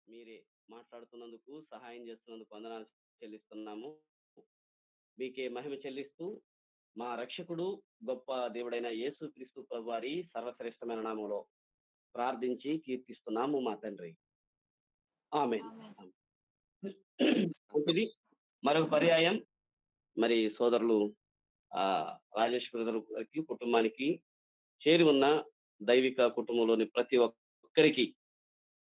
మీరే మాట్లాడుతున్నందుకు, సహాయం చేస్తున్నందుకు వందనాలు చెల్లిస్తున్నాము. మీకే మహిమ చెల్లిస్తూ, మా రక్షకుడు, గొప్ప దేవుడైన యేసుక్రీస్తు ప్రభువారి సర్వశ్రేష్టమైన నామములో ప్రార్థించి కీర్తిస్తున్నాము మా తండ్రి. ఆమేన్. ఆమేన్. ఆమేన్. మంచిది. మరొక పర్యాయం మరి సోదరులు రాజేష్ బ్రదర్ గారికి, కుటుంబానికి, చేరి ఉన్న దైవిక కుటుంబంలోని ప్రతి ఒక్కరికి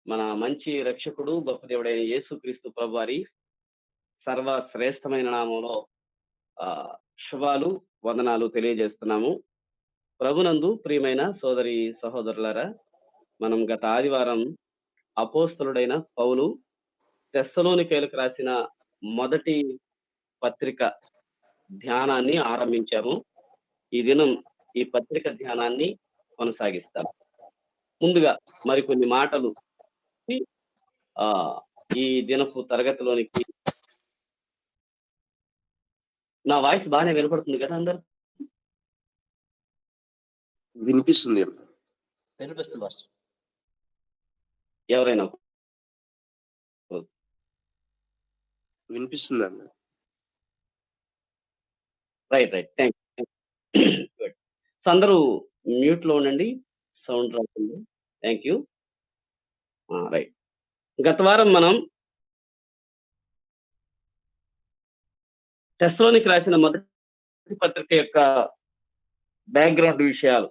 మన మంచి రక్షకుడు, గొప్ప దేవుడైన యేసుక్రీస్తు ప్రభువారి సర్వశ్రేష్టమైన నామంలో శుభాలు, వందనాలు తెలియజేస్తున్నాము. ప్రభునందు ప్రియమైన సోదరి సహోదరులారా, మనం గత ఆదివారం అపోస్తలుడైన పౌలు తెస్సలోనికైలకు రాసిన మొదటి పత్రిక ధ్యానాన్ని ఆరంభించాము. ఈ దినం ఈ పత్రిక ధ్యానాన్ని కొనసాగిస్తాం. ముందుగా మరికొన్ని మాటలు ఆ ఈ దినపు తరగతిలోనికి. నా వాయిస్ బాగానే వినపడుతుంది కదా అందరు? వినిపిస్తుంది. ఎవరైనా వినిపిస్తుంది అన్న. రైట్. Thank good. సో అందరూ మ్యూట్ లో ఉండండి, సౌండ్ రాకుండా. Thank you. రైట్. గత వారం మనం తెస్సలోనికి రాసిన మొదటి పత్రిక యొక్క బ్యాక్గ్రౌండ్ విషయాలు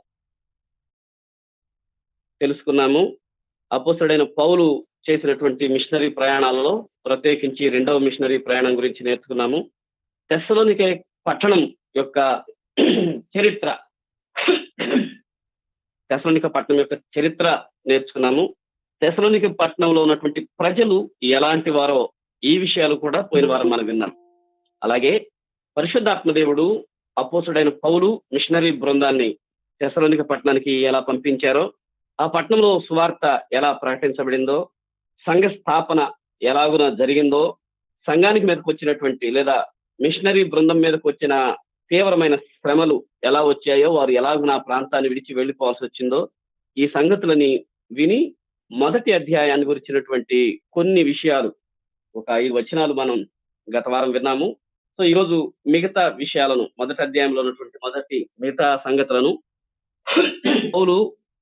తెలుసుకున్నాము. అపోస్తలుడైన పౌలు చేసినటువంటి మిషనరీ ప్రయాణాలలో ప్రత్యేకించి 2వ మిషనరీ ప్రయాణం గురించి నేర్చుకున్నాము. తెస్సలోనికే పట్టణం యొక్క చరిత్ర, తెస్సలోనిక పట్టణం యొక్క చరిత్ర నేర్చుకున్నాము. తెస్సలోనిక పట్టణంలో ఉన్నటువంటి ప్రజలు ఎలాంటి వారో ఈ విషయాలు కూడా పోయిన వారం మనం విన్నాం. అలాగే పరిశుద్ధాత్మ దేవుడు అపోస్తలుడైన పౌలు మిషనరీ బృందాన్ని తెస్సలోనిక పట్టణానికి ఎలా పంపించారో, ఆ పట్టణంలో సువార్త ఎలా ప్రకటించబడిందో, సంఘ స్థాపన ఎలాగున జరిగిందో, సంఘానికి మీదకి వచ్చినటువంటి లేదా మిషనరీ బృందం మీదకి వచ్చిన తీవ్రమైన శ్రమలు ఎలా వచ్చాయో, వారు ఎలాగున ఆ ప్రాంతాన్ని విడిచి వెళ్ళిపోవాల్సి వచ్చిందో, ఈ సంగతులని విని మొదటి అధ్యాయాన్ని గురించినటువంటి కొన్ని విషయాలు, ఒక 5 వచనాలు మనం గత వారం విన్నాము. సో ఈరోజు మిగతా విషయాలను, మొదటి అధ్యాయంలో ఉన్నటువంటి మిగతా సంగతులను పౌలు,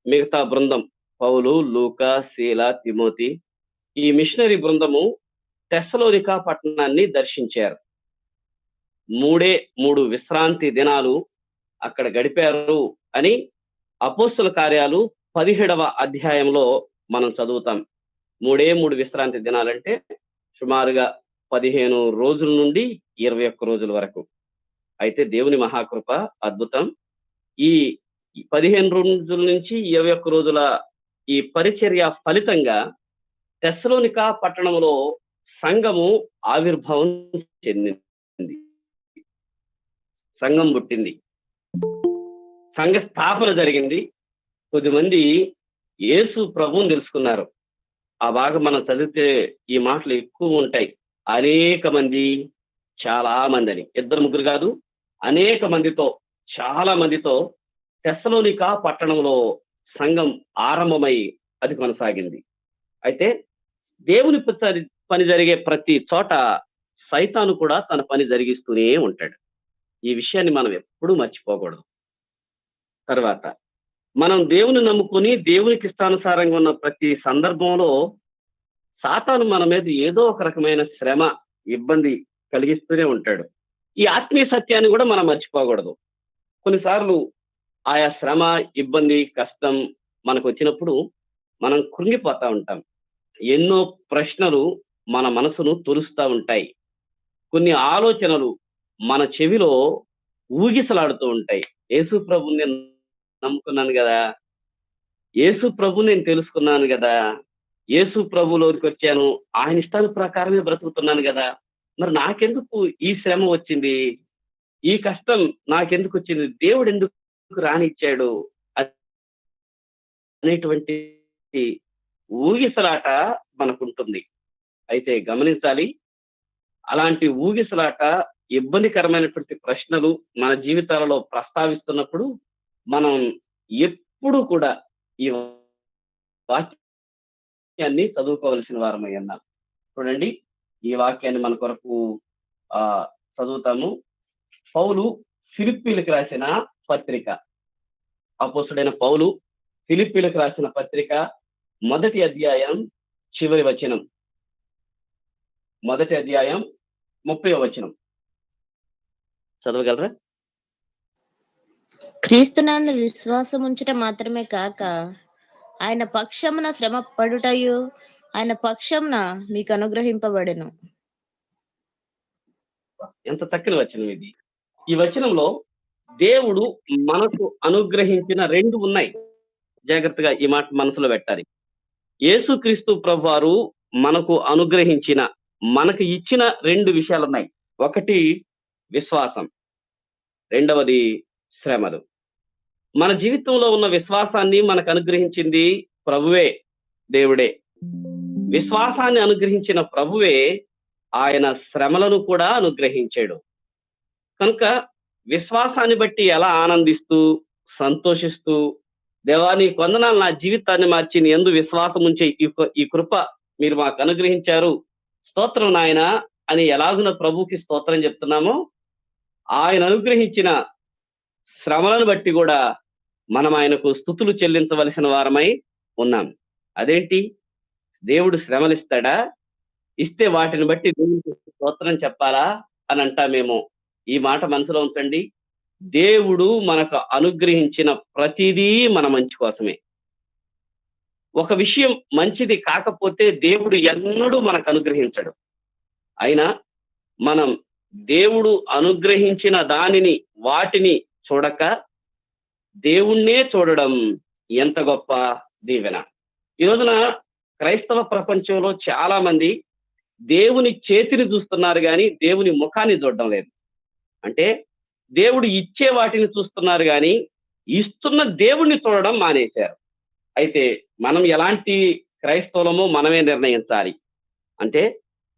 మిగతా బృందం, పౌలు, లూకా, శీల, తిమోతి, ఈ మిషనరీ బృందము తెస్సలోనిక పట్టణాన్ని దర్శించారు. 3 విశ్రాంతి దినాలు అక్కడ గడిపారు అని అపోస్తల కార్యాలు 17వ అధ్యాయంలో మనం చదువుతాం. 3 విశ్రాంతి దినాలంటే సుమారుగా 15 రోజుల నుండి 21 రోజుల వరకు. అయితే దేవుని మహాకృప అద్భుతం. ఈ 15 రోజుల నుంచి 21 రోజుల ఈ పరిచర్య ఫలితంగా తెస్సలోనిక పట్టణంలో సంఘము ఆవిర్భావం చెందింది, సంఘం పుట్టింది, సంఘ స్థాపన జరిగింది. కొద్దిమంది యేసు ప్రభువుని తెలుసుకున్నారు. ఆ భాగం మనం చదివితే ఈ మాటలు ఎక్కువ ఉంటాయి. అనేక మంది, చాలా మంది అని, 2-3 కాదు, అనేక మందితో, చాలా మందితో తెస్సలోనిక పట్టణంలో సంఘం ఆరంభమై అది కొనసాగింది. అయితే దేవుని పని జరిగే ప్రతి చోట సైతాను కూడా తన పని జరిగిస్తూనే ఉంటాడు. ఈ విషయాన్ని మనం ఎప్పుడూ మర్చిపోకూడదు. తర్వాత మనం దేవుని నమ్ముకుని దేవునికి ఇష్టానుసారంగా ఉన్న ప్రతి సందర్భంలో సాతాను మన మీద ఏదో ఒక రకమైన శ్రమ, ఇబ్బంది కలిగిస్తూనే ఉంటాడు. ఈ ఆత్మీయ సత్యాన్ని కూడా మనం మర్చిపోకూడదు. కొన్నిసార్లు ఆయా శ్రమ, ఇబ్బంది, కష్టం మనకు వచ్చినప్పుడు మనం కృంగిపోతా ఉంటాం. ఎన్నో ప్రశ్నలు మన మనసును తొలుస్తూ ఉంటాయి. కొన్ని ఆలోచనలు మన చెవిలో ఊగిసలాడుతూ ఉంటాయి. యేసు ప్రభుని నేను నమ్ముకున్నాను కదా, యేసు ప్రభు నేను తెలుసుకున్నాను కదా, యేసు ప్రభులోకి వచ్చాను, ఆయన ఇష్టాల ప్రకారమే బ్రతుకుతున్నాను కదా, మరి నాకెందుకు ఈ శ్రమ వచ్చింది, ఈ కష్టం నాకెందుకు వచ్చింది, దేవుడు ఎందుకు రానిచ్చాడు అనేటువంటి ఊగిసలాట మనకుంటుంది. అయితే గమనించాలి, అలాంటి ఊగిసలాట, ఇబ్బందికరమైనటువంటి ప్రశ్నలు మన జీవితాలలో ప్రస్తావిస్తున్నప్పుడు మనం ఎప్పుడు కూడా ఈ వాక్యాన్ని వాక్యాన్ని చదువుకోవలసిన వారమై ఉన్నాం. చూడండి, ఈ వాక్యాన్ని మన కొరకు చదువుతాము. పౌలు ఫిలిప్పీలకు రాసిన పత్రిక, అపోస్తుడైన పౌలు ఫిలిప్పీలకు రాసిన పత్రిక 1వ అధ్యాయం చివరి వచనం, 1వ అధ్యాయం 30వ వచనం చదవగలరా? క్రీస్తునందు విశ్వాసం ఉంచుట మాత్రమే కాక ఆయన పక్షమున శ్రమ పడుటయు ఆయన పక్షమున మీకు అనుగ్రహింపబడెను. ఎంత చక్కని వచనం ఇది. ఈ వచనంలో దేవుడు మనకు అనుగ్రహించిన 2 ఉన్నాయి. జాగ్రత్తగా ఈ మాట మనసులో పెట్టాలి. యేసుక్రీస్తు ప్రభువారు మనకు అనుగ్రహించిన, మనకు ఇచ్చిన 2 విషయాలు ఉన్నాయి. ఒకటి విశ్వాసం, రెండవది శ్రమలు. మన జీవితంలో ఉన్న విశ్వాసాన్ని మనకు అనుగ్రహించింది ప్రభువే, దేవుడే. విశ్వాసాన్ని అనుగ్రహించిన ప్రభువే ఆయన శ్రమలను కూడా అనుగ్రహించాడు. కనుక విశ్వాసాన్ని బట్టి ఎలా ఆనందిస్తూ సంతోషిస్తూ, దేవా నీ వందనాలు, నా జీవితాన్ని మార్చి నీ యందు విశ్వాసం ఉంచే ఈ కృప మీరు మాకు అనుగ్రహించారు, స్తోత్రం నాయన అని ఎలాగున ప్రభుకి స్తోత్రం చెప్తున్నామో, ఆయన అనుగ్రహించిన శ్రమలను బట్టి కూడా మనం ఆయనకు స్తుతులు చెల్లించవలసిన వారమై ఉన్నాం. అదేంటి, దేవుడు శ్రమలు ఇస్తాడా? ఇస్తే వాటిని బట్టి దేవునికి స్తోత్రం చెప్పాలా అని అంటామేమో. ఈ మాట మనసులో ఉంచండి. దేవుడు మనకు అనుగ్రహించిన ప్రతిదీ మన మంచి కోసమే. ఒక విషయం మంచిది కాకపోతే దేవుడు ఎన్నడూ మనకు అనుగ్రహించడు. అయినా మనం దేవుడు అనుగ్రహించిన దానిని, వాటిని చూడక దేవుణ్ణే చూడడం ఎంత గొప్ప దీవెన. ఈ రోజున క్రైస్తవ ప్రపంచంలో చాలా మంది దేవుని చేతిని చూస్తున్నారు కానీ దేవుని ముఖాన్ని చూడడం లేదు. అంటే దేవుడు ఇచ్చే వాటిని చూస్తున్నారు కానీ ఇస్తున్న దేవుణ్ణి చూడడం మానేశారు. అయితే మనం ఎలాంటి క్రైస్తవులమో మనమే నిర్ణయించాలి. అంటే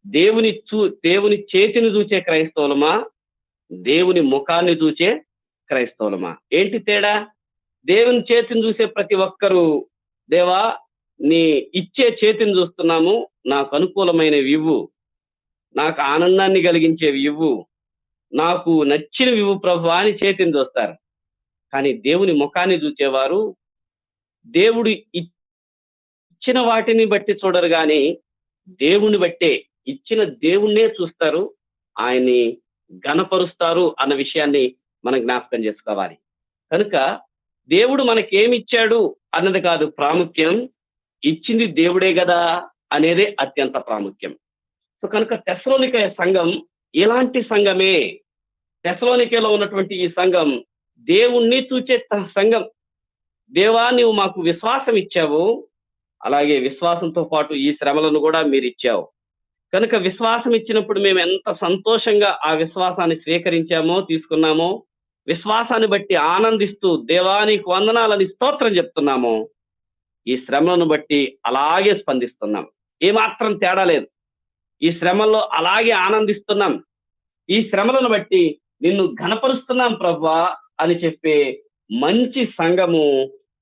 దేవుని చేతిని చూచే క్రైస్తవులమా, దేవుని ముఖాన్ని చూచే క్రైస్తవులమా? ఏంటి తేడా? దేవుని చేతిని చూసే ప్రతి ఒక్కరూ, దేవా నీ ఇచ్చే చేతిని చూస్తున్నాము, నాకు అనుకూలమైనవి ఇవ్వు, నాకు ఆనందాన్ని కలిగించేవి ఇవ్వు, నాకు నచ్చినవి ఇవ్వు ప్రభువా అని చేతిని చూస్తారు. కానీ దేవుని ముఖాన్ని చూచేవారు దేవుడు ఇచ్చిన వాటిని బట్టి చూడరు కానీ దేవుని బట్టే, ఇచ్చిన దేవుణ్ణే చూస్తారు, ఆయన్ని ఘనపరుస్తారు అన్న విషయాన్ని మనం జ్ఞాపకం చేసుకోవాలి. కనుక దేవుడు మనకేమిచ్చాడు అన్నది కాదు ప్రాముఖ్యం, ఇచ్చింది దేవుడే కదా అనేదే అత్యంత ప్రాముఖ్యం. సో కనుక తెస్సలోనికయ సంఘం ఇలాంటి సంఘమే. తెస్సలోనికయలో ఉన్నటువంటి ఈ సంఘం దేవుణ్ణి చూచే సంఘం. దేవా నువ్వు మాకు విశ్వాసం ఇచ్చావు, అలాగే విశ్వాసంతో పాటు ఈ శ్రమలను కూడా మీరు ఇచ్చావు. కనుక విశ్వాసం ఇచ్చినప్పుడు మేము ఎంత సంతోషంగా ఆ విశ్వాసాన్ని స్వీకరించామో, తీసుకున్నామో, విశ్వాసాన్ని బట్టి ఆనందిస్తూ దేవా నీకు వందనాలని స్తోత్రం చెప్తున్నాము. ఈ శ్రమలను బట్టి అలాగే స్పందిస్తున్నాం, ఏమాత్రం తేడా లేదు. ఈ శ్రమల్లో అలాగే ఆనందిస్తున్నాం, ఈ శ్రమలను బట్టి నిన్ను ఘనపరుస్తున్నాం ప్రభువా అని చెప్పే మంచి సంఘము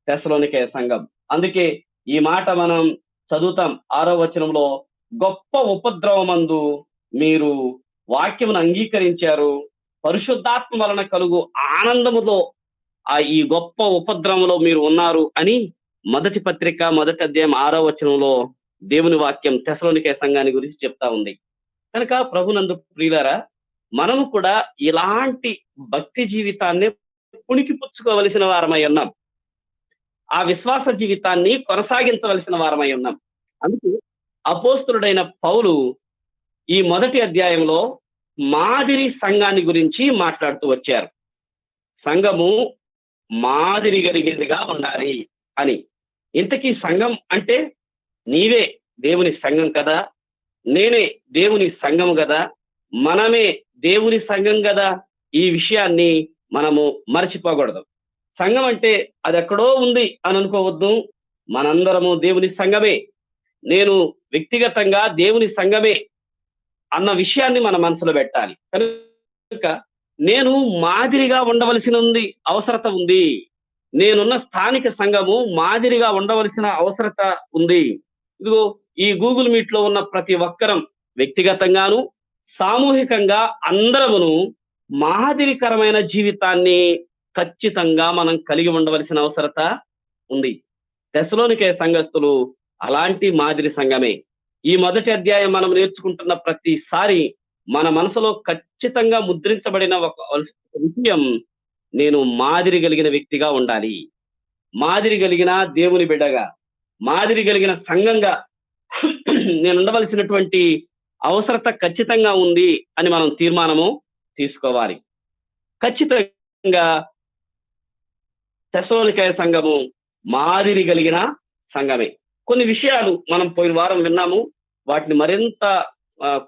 తెస్సలోనికయ సంఘం. అందుకే ఈ మాట మనం చదువుతాం 6వ వచనంలో, గొప్ప ఉపద్రవమందు మీరు వాక్యమును అంగీకరించారు, పరిశుద్ధాత్మ వలన కలుగు ఆనందముతో ఈ గొప్ప ఉపద్రవంలో మీరు ఉన్నారు అని మొదటి పత్రిక 1వ అధ్యాయం 6వ వచనంలో దేవుని వాక్యం తెస్సలోనికయ సంఘాన్ని గురించి చెప్తా ఉంది. కనుక ప్రభునందు ప్రియులారా, మనము కూడా ఇలాంటి భక్తి జీవితాన్ని పుణికిపుచ్చుకోవలసిన వారమై ఉన్నాం. ఆ విశ్వాస జీవితాన్ని కొనసాగించవలసిన వారమై ఉన్నాం. అందుకే అపోస్తులుడైన పౌలు ఈ 1వ అధ్యాయంలో మాదిరి సంఘాన్ని గురించి మాట్లాడుతూ వచ్చారు. సంఘము మాదిరి కలిగిందిగా ఉండాలి అని. ఇంతకీ సంఘం అంటే నీవే దేవుని సంఘం కదా, నేనే దేవుని సంఘం కదా, మనమే దేవుని సంఘం కదా. ఈ విషయాన్ని మనము మర్చిపోకూడదు. సంఘం అంటే అది ఎక్కడో ఉంది అని అనుకోవద్దు. మనందరము దేవుని సంఘమే, నేను వ్యక్తిగతంగా దేవుని సంఘమే అన్న విషయాన్ని మన మనసులో పెట్టాలి. కనుక నేను మాదిరిగా ఉండవలసిన అవసరత ఉంది. నేనున్న స్థానిక సంఘము మాదిరిగా ఉండవలసిన అవసరత ఉంది. ఇదిగో ఈ గూగుల్ మీట్ లో ఉన్న ప్రతి ఒక్కరం వ్యక్తిగతంగాను సామూహికంగా అందరమును మాదిరికరమైన జీవితాన్ని ఖచ్చితంగా మనం కలిగి ఉండవలసిన అవసరత ఉంది. తెస్సలోనికే సంఘస్థులు అలాంటి మాదిరి సంఘమే. ఈ మొదటి అధ్యాయం మనం నేర్చుకుంటున్న ప్రతిసారి మన మనసులో ఖచ్చితంగా ముద్రించబడిన ఒక విషయం, నేను మాదిరి కలిగిన వ్యక్తిగా ఉండాలి, మాదిరి కలిగిన దేవుని బిడ్డగా, మాదిరి కలిగిన సంఘంగా నేను ఉండవలసినటువంటి అవసరత ఖచ్చితంగా ఉంది అని మనం తీర్మానము తీసుకోవాలి. ఖచ్చితంగా తెస్సలోనికే సంఘము మాదిరి కలిగిన సంఘమే. కొన్ని విషయాలు మనం పోయిన వారం విన్నాము. వాటిని మరింత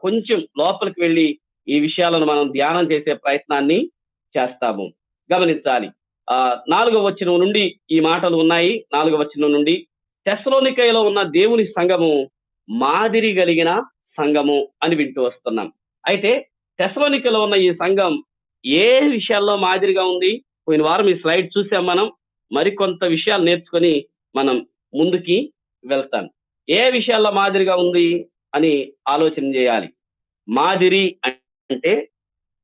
కొంచెం లోపలికి వెళ్ళి ఈ విషయాలను మనం ధ్యానం చేసే ప్రయత్నాన్ని చేస్తాము. గమనించాలి. 4వ వచనం నుండి ఈ మాటలు ఉన్నాయి. 4వ వచనం నుండి, తెస్సలోనికయలో ఉన్న దేవుని సంఘము మాదిరి కలిగిన సంఘము అని వింటూ వస్తున్నాం. అయితే తెస్సలోనికలో ఉన్న ఈ సంఘం ఏ విషయాల్లో మాదిరిగా ఉంది? పోయిన వారం ఈ స్లైడ్ చూసాం మనం. మరికొంత విషయాలు నేర్చుకొని మనం ముందుకి వెళ్తాం. ఏ విషయాల్లో మాదిరిగా ఉంది అని ఆలోచన చేయాలి. మాదిరి అంటే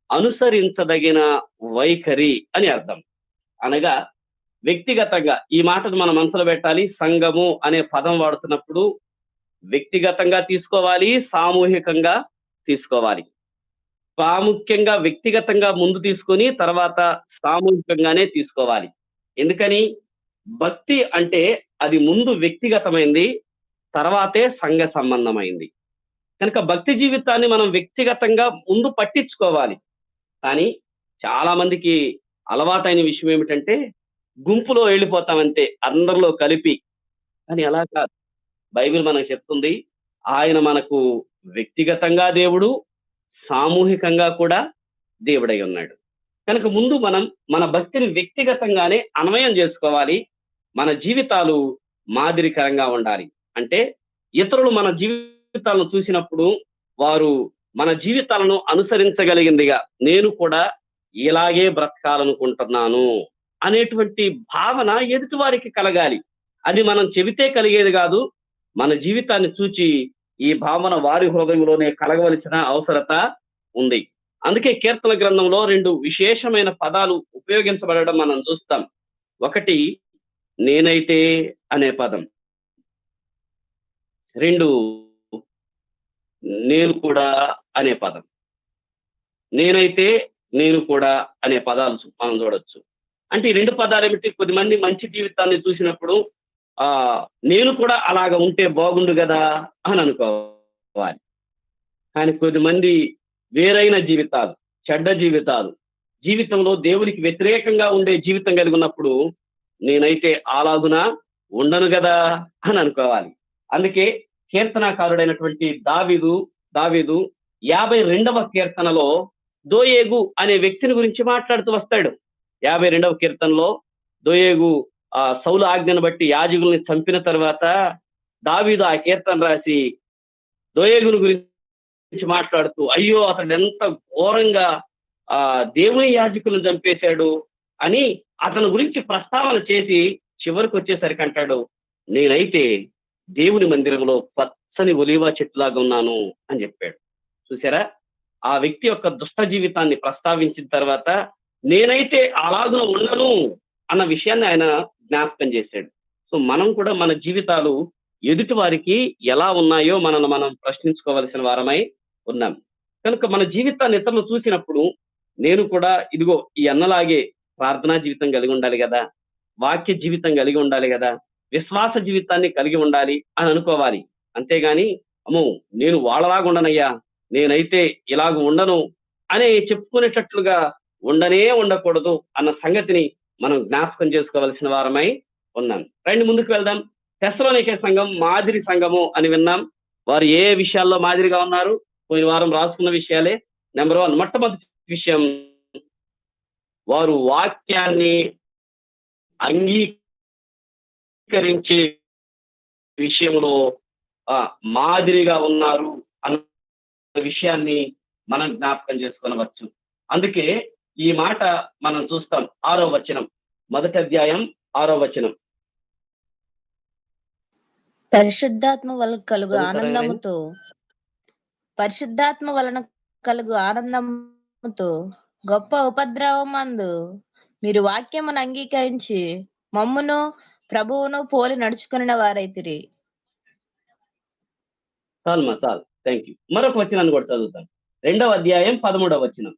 అనుసరించదగిన వైఖరి అని అర్థం. అనగా వ్యక్తిగతంగా ఈ మాటను మన మనసులో పెట్టాలి. సంఘము అనే పదం వాడుతున్నప్పుడు వ్యక్తిగతంగా తీసుకోవాలి, సామూహికంగా తీసుకోవాలి. ప్రాముఖ్యంగా వ్యక్తిగతంగా ముందు తీసుకొని తర్వాత సామూహికంగానే తీసుకోవాలి. ఎందుకని? భక్తి అంటే అది ముందు వ్యక్తిగతమైంది, తర్వాతే సంఘ సంబంధమైంది. కనుక భక్తి జీవితాన్ని మనం వ్యక్తిగతంగా ముందు పట్టించుకోవాలి. కానీ చాలా మందికి అలవాటైన విషయం ఏమిటంటే గుంపులో వెళ్ళిపోతామంతే, అందరిలో కలిపి. కానీ అలా కాదు. బైబిల్ మనకు చెప్తుంది, ఆయన మనకు వ్యక్తిగతంగా దేవుడు, సామూహికంగా కూడా దేవుడై ఉన్నాడు. కనుక ముందు మనం మన భక్తిని వ్యక్తిగతంగానే అన్వయం చేసుకోవాలి. మన జీవితాలు మాదిరికరంగా ఉండాలి. అంటే ఇతరులు మన జీవితాలను చూసినప్పుడు వారు మన జీవితాలను అనుసరించగలిగిందిగా, నేను కూడా ఇలాగే బ్రతకాలనుకుంటున్నాను అనేటువంటి భావన ఎదుటి వారికి కలగాలి. అది మనం చెబితే కలిగేది కాదు. మన జీవితాన్ని చూచి ఈ భావన వారి హృదయంలోనే కలగవలసిన అవసరత ఉంది. అందుకే కీర్తన గ్రంథంలో 2 విశేషమైన పదాలు ఉపయోగించబడడం మనం చూస్తాం. ఒకటి నేనైతే అనే పదం, 2 నేను కూడా అనే పదం. నేనైతే, నేను కూడా అనే పదాలు మనం చూడొచ్చు. అంటే ఈ 2 పదాలు ఏమిటి? కొద్దిమంది మంచి జీవితాన్ని చూసినప్పుడు నేను కూడా అలాగ ఉంటే బాగుండు కదా అని అనుకోవాలి. కానీ కొద్దిమంది వేరైన జీవితాలు, చెడ్డ జీవితాలు, జీవితంలో దేవునికి వ్యతిరేకంగా ఉండే జీవితం కలిగి ఉన్నప్పుడు నేనైతే అలాగున ఉండను కదా అని అనుకోవాలి. అందుకే కీర్తనాకారుడైనటువంటి దావీదు 52వ కీర్తనలో దోయేగు అనే వ్యక్తిని గురించి మాట్లాడుతూ వస్తాడు. 52వ కీర్తనలో దోయేగు సౌలు ఆజ్ఞను బట్టి యాజకుల్ని చంపిన తర్వాత దావీదు ఆ కీర్తన రాసి దోయేగుని గురించి మాట్లాడుతూ, అయ్యో అతడు ఎంత ఘోరంగా దేవుని యాజకులను చంపేశాడు అని అతని గురించి ప్రస్తావన చేసి చివరికి వచ్చేసరికి అంటాడు, నేనైతే దేవుని మందిరంలో పచ్చని ఒలీవ చెట్టులాగా ఉన్నాను అని చెప్పాడు. చూసారా? ఆ వ్యక్తి యొక్క దుష్ట జీవితాన్ని ప్రస్తావించిన తర్వాత నేనైతే అలాగున ఉండను అన్న విషయాన్ని ఆయన జ్ఞాపకం చేశాడు. సో మనం కూడా మన జీవితాలు ఎదుటి వారికి ఎలా ఉన్నాయో మనం ప్రశ్నించుకోవలసిన వారమై ఉన్నాం. కనుక మన జీవితాన్ని ఇతరులు చూసినప్పుడు నేను కూడా ఇదిగో ఈ అన్నలాగే ప్రార్థనా జీవితం కలిగి ఉండాలి కదా, వాక్య జీవితం కలిగి ఉండాలి కదా, విశ్వాస జీవితాన్ని కలిగి ఉండాలి అని అనుకోవాలి. అంతేగాని అమ్మో నేను వాళ్ళలాగా ఉండనయ్యా, నేనైతే ఇలాగ ఉండను అని చెప్పుకునేటట్లుగా ఉండకూడదు అన్న సంగతిని మనం జ్ఞాపకం చేసుకోవలసిన వారమై ఉన్నాం. రండి ముందుకు వెళ్దాం. తెస్సలోనికే సంఘం మాదిరి సంఘము అని విన్నాం. వారు ఏ విషయాల్లో మాదిరిగా ఉన్నారు? పోయిన వారం రాసుకున్న విషయాలే. నెంబర్ 1, మొట్టమొదటి విషయం, వారు వాక్యాన్ని అంగీకరించే విషయంలో మాదిరిగా ఉన్నారు అన్న విషయాన్ని మనం జ్ఞాపకం చేసుకొనవచ్చు. అందుకే ఈ మాట మనం చూస్తాం. 6వ వచనం, మొదటి అధ్యాయం 6వ వచనం. పరిశుద్ధాత్మ వలన కలుగు చదువుతారా ఎవరైనా? ఆనందముతో పరిశుద్ధాత్మ వలన కలుగు ఆనందముతో గొప్ప ఉపద్రవమందు మీరు వాక్యమును అంగీకరించి మమ్మును ప్రభువును పోలి నడుచుకున్న వారైతిరి. చాలు చాలు, థ్యాంక్ యూ. మరొక వచనాన్ని కూడా చదువుతాను. 2వ అధ్యాయం 13వ వచనం.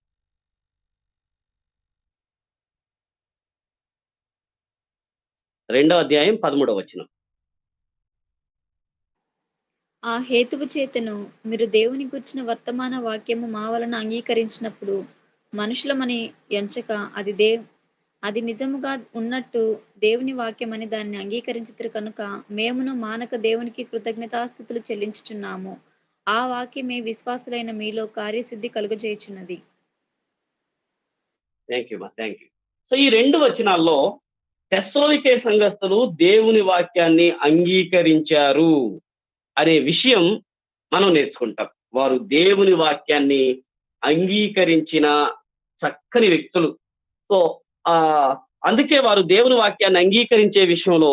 2వ అధ్యాయం 13వ వచనం. ఆ హేతువు చేతను మీరు దేవుని గూర్చిన వర్తమాన వాక్యము మా వలన అంగీకరించినప్పుడు మనుషులమని ఎంచక అది నిజముగా ఉన్నట్టు దేవుని వాక్యమని దాన్ని అంగీకరించితిరి కనుక మేమును మానక దేవునికి కృతజ్ఞతాస్తుతులు చెల్లించుచున్నాము. ఆ వాక్యమే విశ్వాసులైన మీలో కార్యసిద్ధి కలుగజేయుచున్నది. Thank you. సో ఈ 2 వచనాల్లో తెస్సలోనికే సంఘస్థులు దేవుని వాక్యాన్ని అంగీకరించారు అనే విషయం మనం నేర్చుకుంటాం. వారు దేవుని వాక్యాన్ని అంగీకరించిన చక్కని వ్యక్తులు. సో అందుకే వారు దేవుని వాక్యాన్ని అంగీకరించే విషయంలో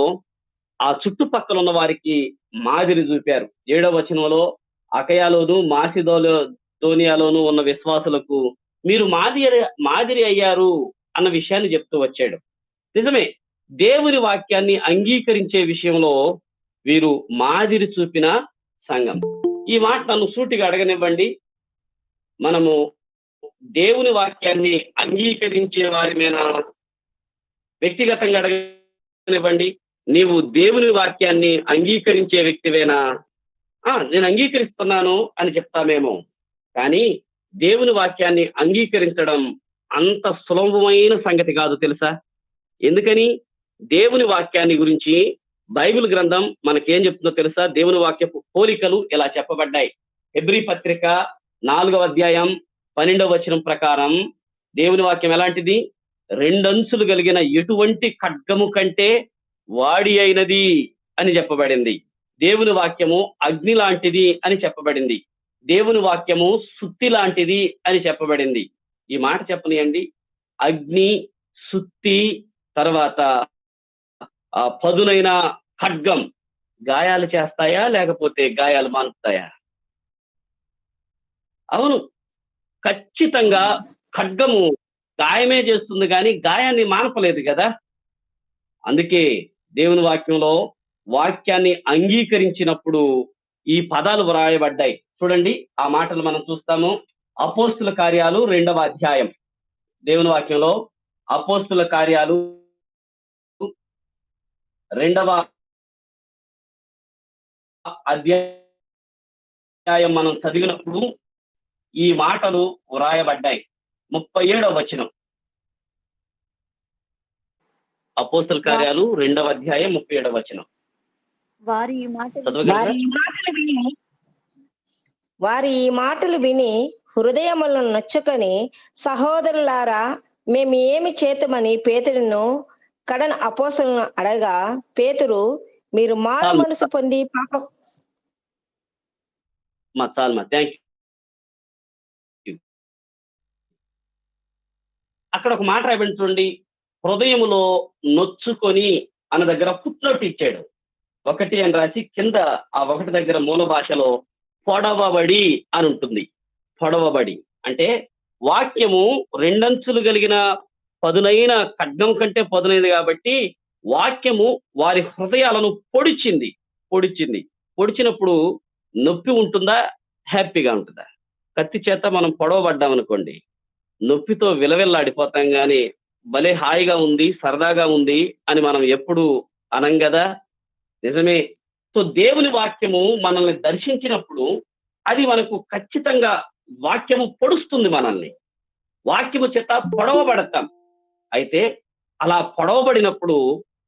ఆ చుట్టుపక్కల ఉన్న వారికి మాదిరి చూపారు. 7వ వచనంలో అకయాలోను మాసిదోనియాలోను ఉన్న విశ్వాసులకు మీరు మాదిరి అయ్యారు అన్న విషయాన్ని చెప్తూ వచ్చాడు. నిజమే, దేవుని వాక్యాన్ని అంగీకరించే విషయంలో వీరు మాదిరి చూపిన సంఘం. ఈ మాట నన్ను సూటిగా అడగనివ్వండి. మనము దేవుని వాక్యాన్ని అంగీకరించే వారిమేనా? వ్యక్తిగతంగా అడగనివ్వండి, నీవు దేవుని వాక్యాన్ని అంగీకరించే వ్యక్తివేనా? నేను అంగీకరిస్తున్నాను అని చెప్తామేమో, కానీ దేవుని వాక్యాన్ని అంగీకరించడం అంత సులభమైన సంగతి కాదు, తెలుసా? ఎందుకని? దేవుని వాక్యాన్ని గురించి బైబిల్ గ్రంథం మనకేం చెప్తుందో తెలుసా? దేవుని వాక్యపు పోలికలు ఇలా చెప్పబడ్డాయి. హెబ్రీ పత్రిక 4వ అధ్యాయం 12వ వచనం ప్రకారం దేవుని వాక్యం ఎలాంటిది? 2 అంచులు కలిగిన ఎటువంటి ఖడ్గము కంటే వాడి అయినది అని చెప్పబడింది. దేవుని వాక్యము అగ్ని లాంటిది అని చెప్పబడింది. దేవుని వాక్యము సుత్తి లాంటిది అని చెప్పబడింది. ఈ మాట చెప్పనియండి, అగ్ని, సుత్తి, తర్వాత పదునైన ఖడ్గం గాయాలు చేస్తాయా లేకపోతే గాయాలు మానుతాయా? అవును, ఖచ్చితంగా ఖడ్గము గాయమే చేస్తుంది కానీ గాయాన్ని మానపలేదు కదా. అందుకే దేవుని వాక్యంలో వాక్యాన్ని అంగీకరించినప్పుడు ఈ పదాలు వ్రాయబడ్డాయి. చూడండి, ఆ మాటలు మనం చూస్తాము. అపోస్తుల కార్యాలు 2వ అధ్యాయం. దేవుని వాక్యంలో అపోస్తుల కార్యాలు 2వ అధ్యాయం మనం చదివినప్పుడు ఈ మాటలు వ్రాయబడ్డాయి. 37వ వచనం. అపోస్తుల కార్యాలు 2వ అధ్యాయం 37వ వచనం. వారి ఈ మాటలు విని హృదయములను నొచ్చుకొని, సహోదరులారా, మేము ఏమి చేతుమని పేతురును కడన అపోస్తలులను అడగా, పేతురు, మీరు మారు మనసు పొంది పాపం. Thank you. అక్కడ ఒక మాట రాయబడి చూడండి, హృదయములో నొచ్చుకొని అన్న దగ్గర ఫుట్ నోట్ ఇచ్చాడు. 1 అని రాసి కింద ఆ 1 దగ్గర మూల భాషలో పొడవబడి అని ఉంటుంది. పొడవబడి అంటే వాక్యము 2 అంచులు కలిగిన పదునైన ఖడ్గం కంటే పదునైనది కాబట్టి వాక్యము వారి హృదయాలను పొడిచినప్పుడు నొప్పి ఉంటుందా, హ్యాపీగా ఉంటుందా? కత్తి చేత మనం పొడవబడ్డాం అనుకోండి, నొప్పితో విలవిల్లాడిపోతాం కానీ భలే హాయిగా ఉంది, సరదాగా ఉంది అని మనం ఎప్పుడు అనం కదా. నిజమే. సో దేవుని వాక్యము మనల్ని దర్శించినప్పుడు అది మనకు ఖచ్చితంగా వాక్యము పొడుస్తుంది మనల్ని. వాక్యము చేత పొడవబడతాం. అయితే అలా పొడవబడినప్పుడు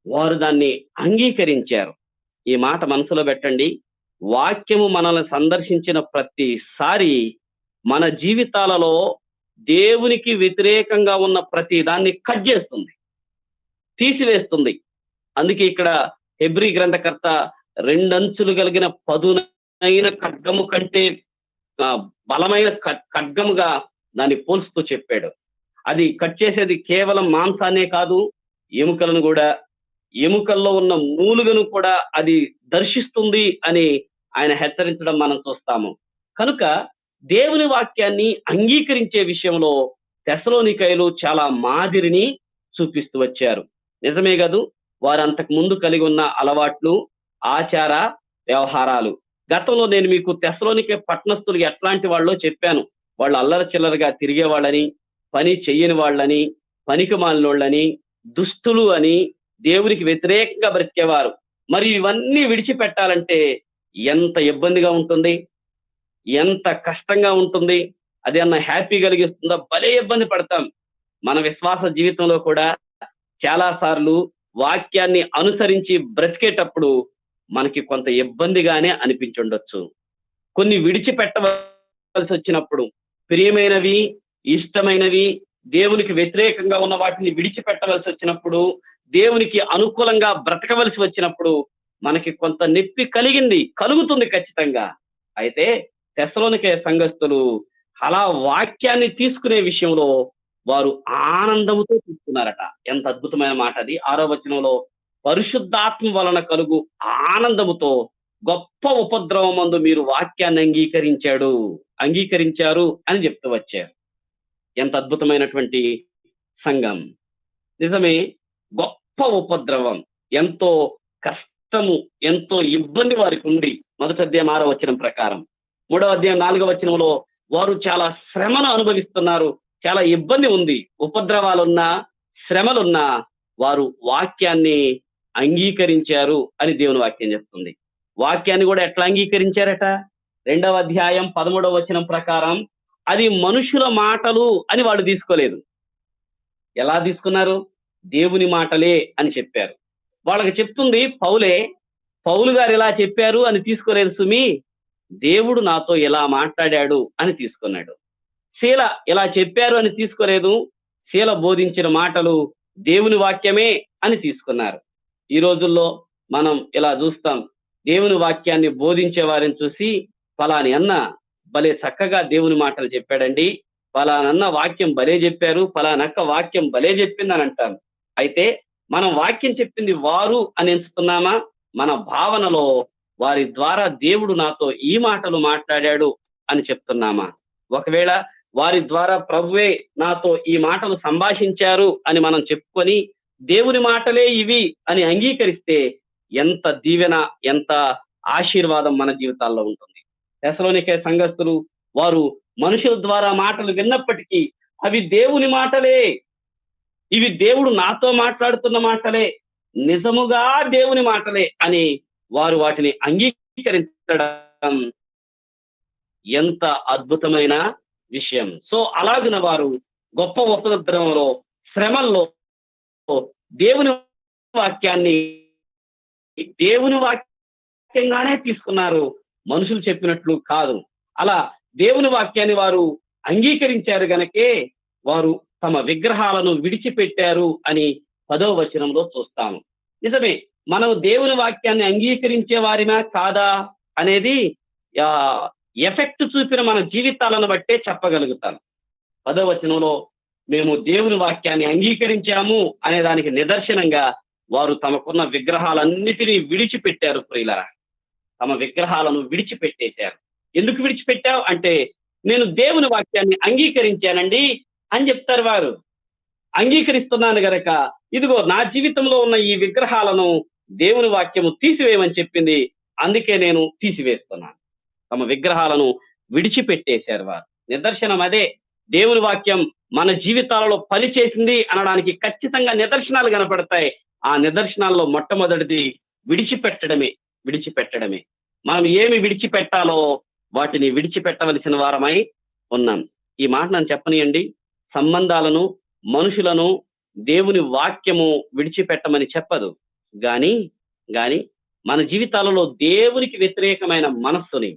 వారు దాన్ని అంగీకరించారు. ఈ మాట మనసులో పెట్టండి. వాక్యము మనల్ని సందర్శించిన ప్రతిసారి మన జీవితాలలో దేవునికి వ్యతిరేకంగా ఉన్న ప్రతి దాన్ని కట్ చేస్తుంది, తీసివేస్తుంది. అందుకే ఇక్కడ హెబ్రీ గ్రంథకర్త 2 అంచులు కలిగిన పదునైన ఖడ్గము కంటే బలమైన ఖడ్గముగా దాన్ని పోల్చుతూ చెప్పాడు. అది కట్ చేసేది కేవలం మాంసాన్నే కాదు, ఎముకలను కూడా, ఎముకల్లో ఉన్న మూలుగను కూడా అది దర్శిస్తుంది అని ఆయన హెచ్చరించడం మనం చూస్తాము. కనుక దేవుని వాక్యాన్ని అంగీకరించే విషయంలో తెస్సలోనికైలు చాలా మాదిరిని చూపిస్తూ వచ్చారు. నిజమే గదు, వారు అంతకు ముందు కలిగి ఉన్న అలవాట్లు, ఆచార వ్యవహారాలు. గతంలో నేను మీకు తెస్సలోనికే పట్టణస్థులు ఎట్లాంటి వాళ్ళో చెప్పాను. వాళ్ళు అల్లరి చిల్లరగా తిరిగే వాళ్ళని, పని చెయ్యని వాళ్ళని, పనికి మాలినోళ్ళని, దుస్తులు అని, దేవునికి వ్యతిరేకంగా బ్రతికేవారు. మరి ఇవన్నీ విడిచిపెట్టాలంటే ఎంత ఇబ్బందిగా ఉంటుంది, ఎంత కష్టంగా ఉంటుంది, అదేమన్నా హ్యాపీ కలిగిస్తుందో, భలే ఇబ్బంది పడతాం. మన విశ్వాస జీవితంలో కూడా చాలా సార్లు వాక్యాన్ని అనుసరించి బ్రతికేటప్పుడు మనకి కొంత ఇబ్బందిగానే అనిపించుండొచ్చు. కొన్ని విడిచిపెట్టవలసి వచ్చినప్పుడు, ప్రియమైనవి, ఇష్టమైనవి, దేవునికి వ్యతిరేకంగా ఉన్న వాటిని విడిచిపెట్టవలసి వచ్చినప్పుడు, దేవునికి అనుకూలంగా బ్రతకవలసి వచ్చినప్పుడు మనకి కొంత నొప్పి కలుగుతుంది ఖచ్చితంగా. అయితే తెస్సలోనికే సంఘస్థులు అలా వాక్యాన్ని తీసుకునే విషయంలో వారు ఆనందముతో తీసుకున్నారట. ఎంత అద్భుతమైన మాట అది. 6వ వచనంలో పరిశుద్ధాత్మ వలన కలుగు ఆనందముతో గొప్ప ఉపద్రవమందు మీరు వాక్యాన్ని అంగీకరించారు అని చెప్తూ వచ్చారు. ఎంత అద్భుతమైనటువంటి సంఘం. నిజమే, గొప్ప ఉపద్రవం, ఎంతో కష్టము, ఎంతో ఇబ్బంది వారికి ఉంది. 1వ అధ్యాయం 6వ వచనం ప్రకారం. 3వ అధ్యాయం 4వ వచనంలో వారు చాలా శ్రమను అనుభవిస్తున్నారు, చాలా ఇబ్బంది ఉంది, ఉపద్రవాలున్నా, శ్రమలున్నా వారు వాక్యాన్ని అంగీకరించారు అని దేవుని వాక్యం చెప్తుంది. వాక్యాన్ని కూడా ఎట్లా అంగీకరించారట? 2వ అధ్యాయం 13వ వచనం ప్రకారం అది మనుషుల మాటలు అని వాళ్ళు తీసుకోలేదు. ఎలా తీసుకున్నారు? దేవుని మాటలే అని చెప్పారు. వాళ్ళకి చెప్తుంది పౌలు గారు ఇలా చెప్పారు అని తీసుకోలేదు సుమి, దేవుడు నాతో ఇలా మాట్లాడాడు అని తీసుకున్నాడు. శీల ఇలా చెప్పారు అని తీసుకోలేదు, శీల బోధించిన మాటలు దేవుని వాక్యమే అని తీసుకున్నారు. ఈ రోజుల్లో మనం ఇలా చూస్తాం, దేవుని వాక్యాన్ని బోధించే వారిని చూసి ఫలాని అన్న భలే చక్కగా దేవుని మాటలు చెప్పాడండి, ఫలానన్న వాక్యం భలే చెప్పారు, ఫలానక్క వాక్యం భలే చెప్పిందని అంటాం. అయితే మనం వాక్యం చెప్పింది వారు అని ఎంచుతున్నామా? మన భావనలో వారి ద్వారా దేవుడు నాతో ఈ మాటలు మాట్లాడాడు అని చెప్తున్నామా? ఒకవేళ వారి ద్వారా ప్రభువే నాతో ఈ మాటలు సంభాషించారు అని మనం చెప్పుకొని దేవుని మాటలే ఇవి అని అంగీకరిస్తే ఎంత దీవెన, ఎంత ఆశీర్వాదం మన జీవితాల్లో ఉంటుంది. తెస్సలోనికే సంఘస్థులు వారు మనుషుల ద్వారా మాటలు విన్నప్పటికీ అవి దేవుని మాటలే, ఇవి దేవుడు నాతో మాట్లాడుతున్న మాటలే, నిజముగా దేవుని మాటలే అని వారు వాటిని అంగీకరించడం ఎంత అద్భుతమైన విషయం. సో అలాగిన వారు గొప్ప ఉపద్రవంలో, శ్రమల్లో దేవుని వాక్యంగానే తీసుకున్నారు, మనుషులు చెప్పినట్లు కాదు. అలా దేవుని వాక్యాన్ని వారు అంగీకరించారు గనకే వారు తమ విగ్రహాలను విడిచిపెట్టారు అని 10వ వచనంలో చూస్తాము. నిజమే, మనం దేవుని వాక్యాన్ని అంగీకరించే వారినా కాదా అనేది ఎఫెక్ట్ చూపిన మన జీవితాలను బట్టే చెప్పగలుగుతాం. 10వ వచనంలో మేము దేవుని వాక్యాన్ని అంగీకరించాము అనే దానికి నిదర్శనంగా వారు తమకున్న విగ్రహాలన్నిటినీ విడిచిపెట్టారు. ప్రియులారా, తమ విగ్రహాలను విడిచిపెట్టేశారు. ఎందుకు విడిచిపెట్టావు అంటే, నేను దేవుని వాక్యాన్ని అంగీకరించానండి అని చెప్తారు వారు. అంగీకరిస్తున్నాను గనక ఇదిగో నా జీవితంలో ఉన్న ఈ విగ్రహాలను దేవుని వాక్యము తీసివేయమని చెప్పింది, అందుకే నేను తీసివేస్తున్నాను. తమ విగ్రహాలను విడిచిపెట్టేశారు వారు. నిదర్శనం అదే. దేవుని వాక్యం మన జీవితాలలో పనిచేసింది అనడానికి ఖచ్చితంగా నిదర్శనాలు కనపడతాయి. ఆ నిదర్శనాల్లో మొట్టమొదటిది విడిచిపెట్టడమే. మనం ఏమి విడిచిపెట్టాలో వాటిని విడిచిపెట్టవలసిన వారమై ఉన్నాం. ఈ మాట నన్ను చెప్పనియండి, సంబంధాలను, మనుషులను దేవుని వాక్యము విడిచిపెట్టమని చెప్పదు. గాని మన జీవితాలలో దేవునికి వ్యతిరేకమైన మనస్సుని,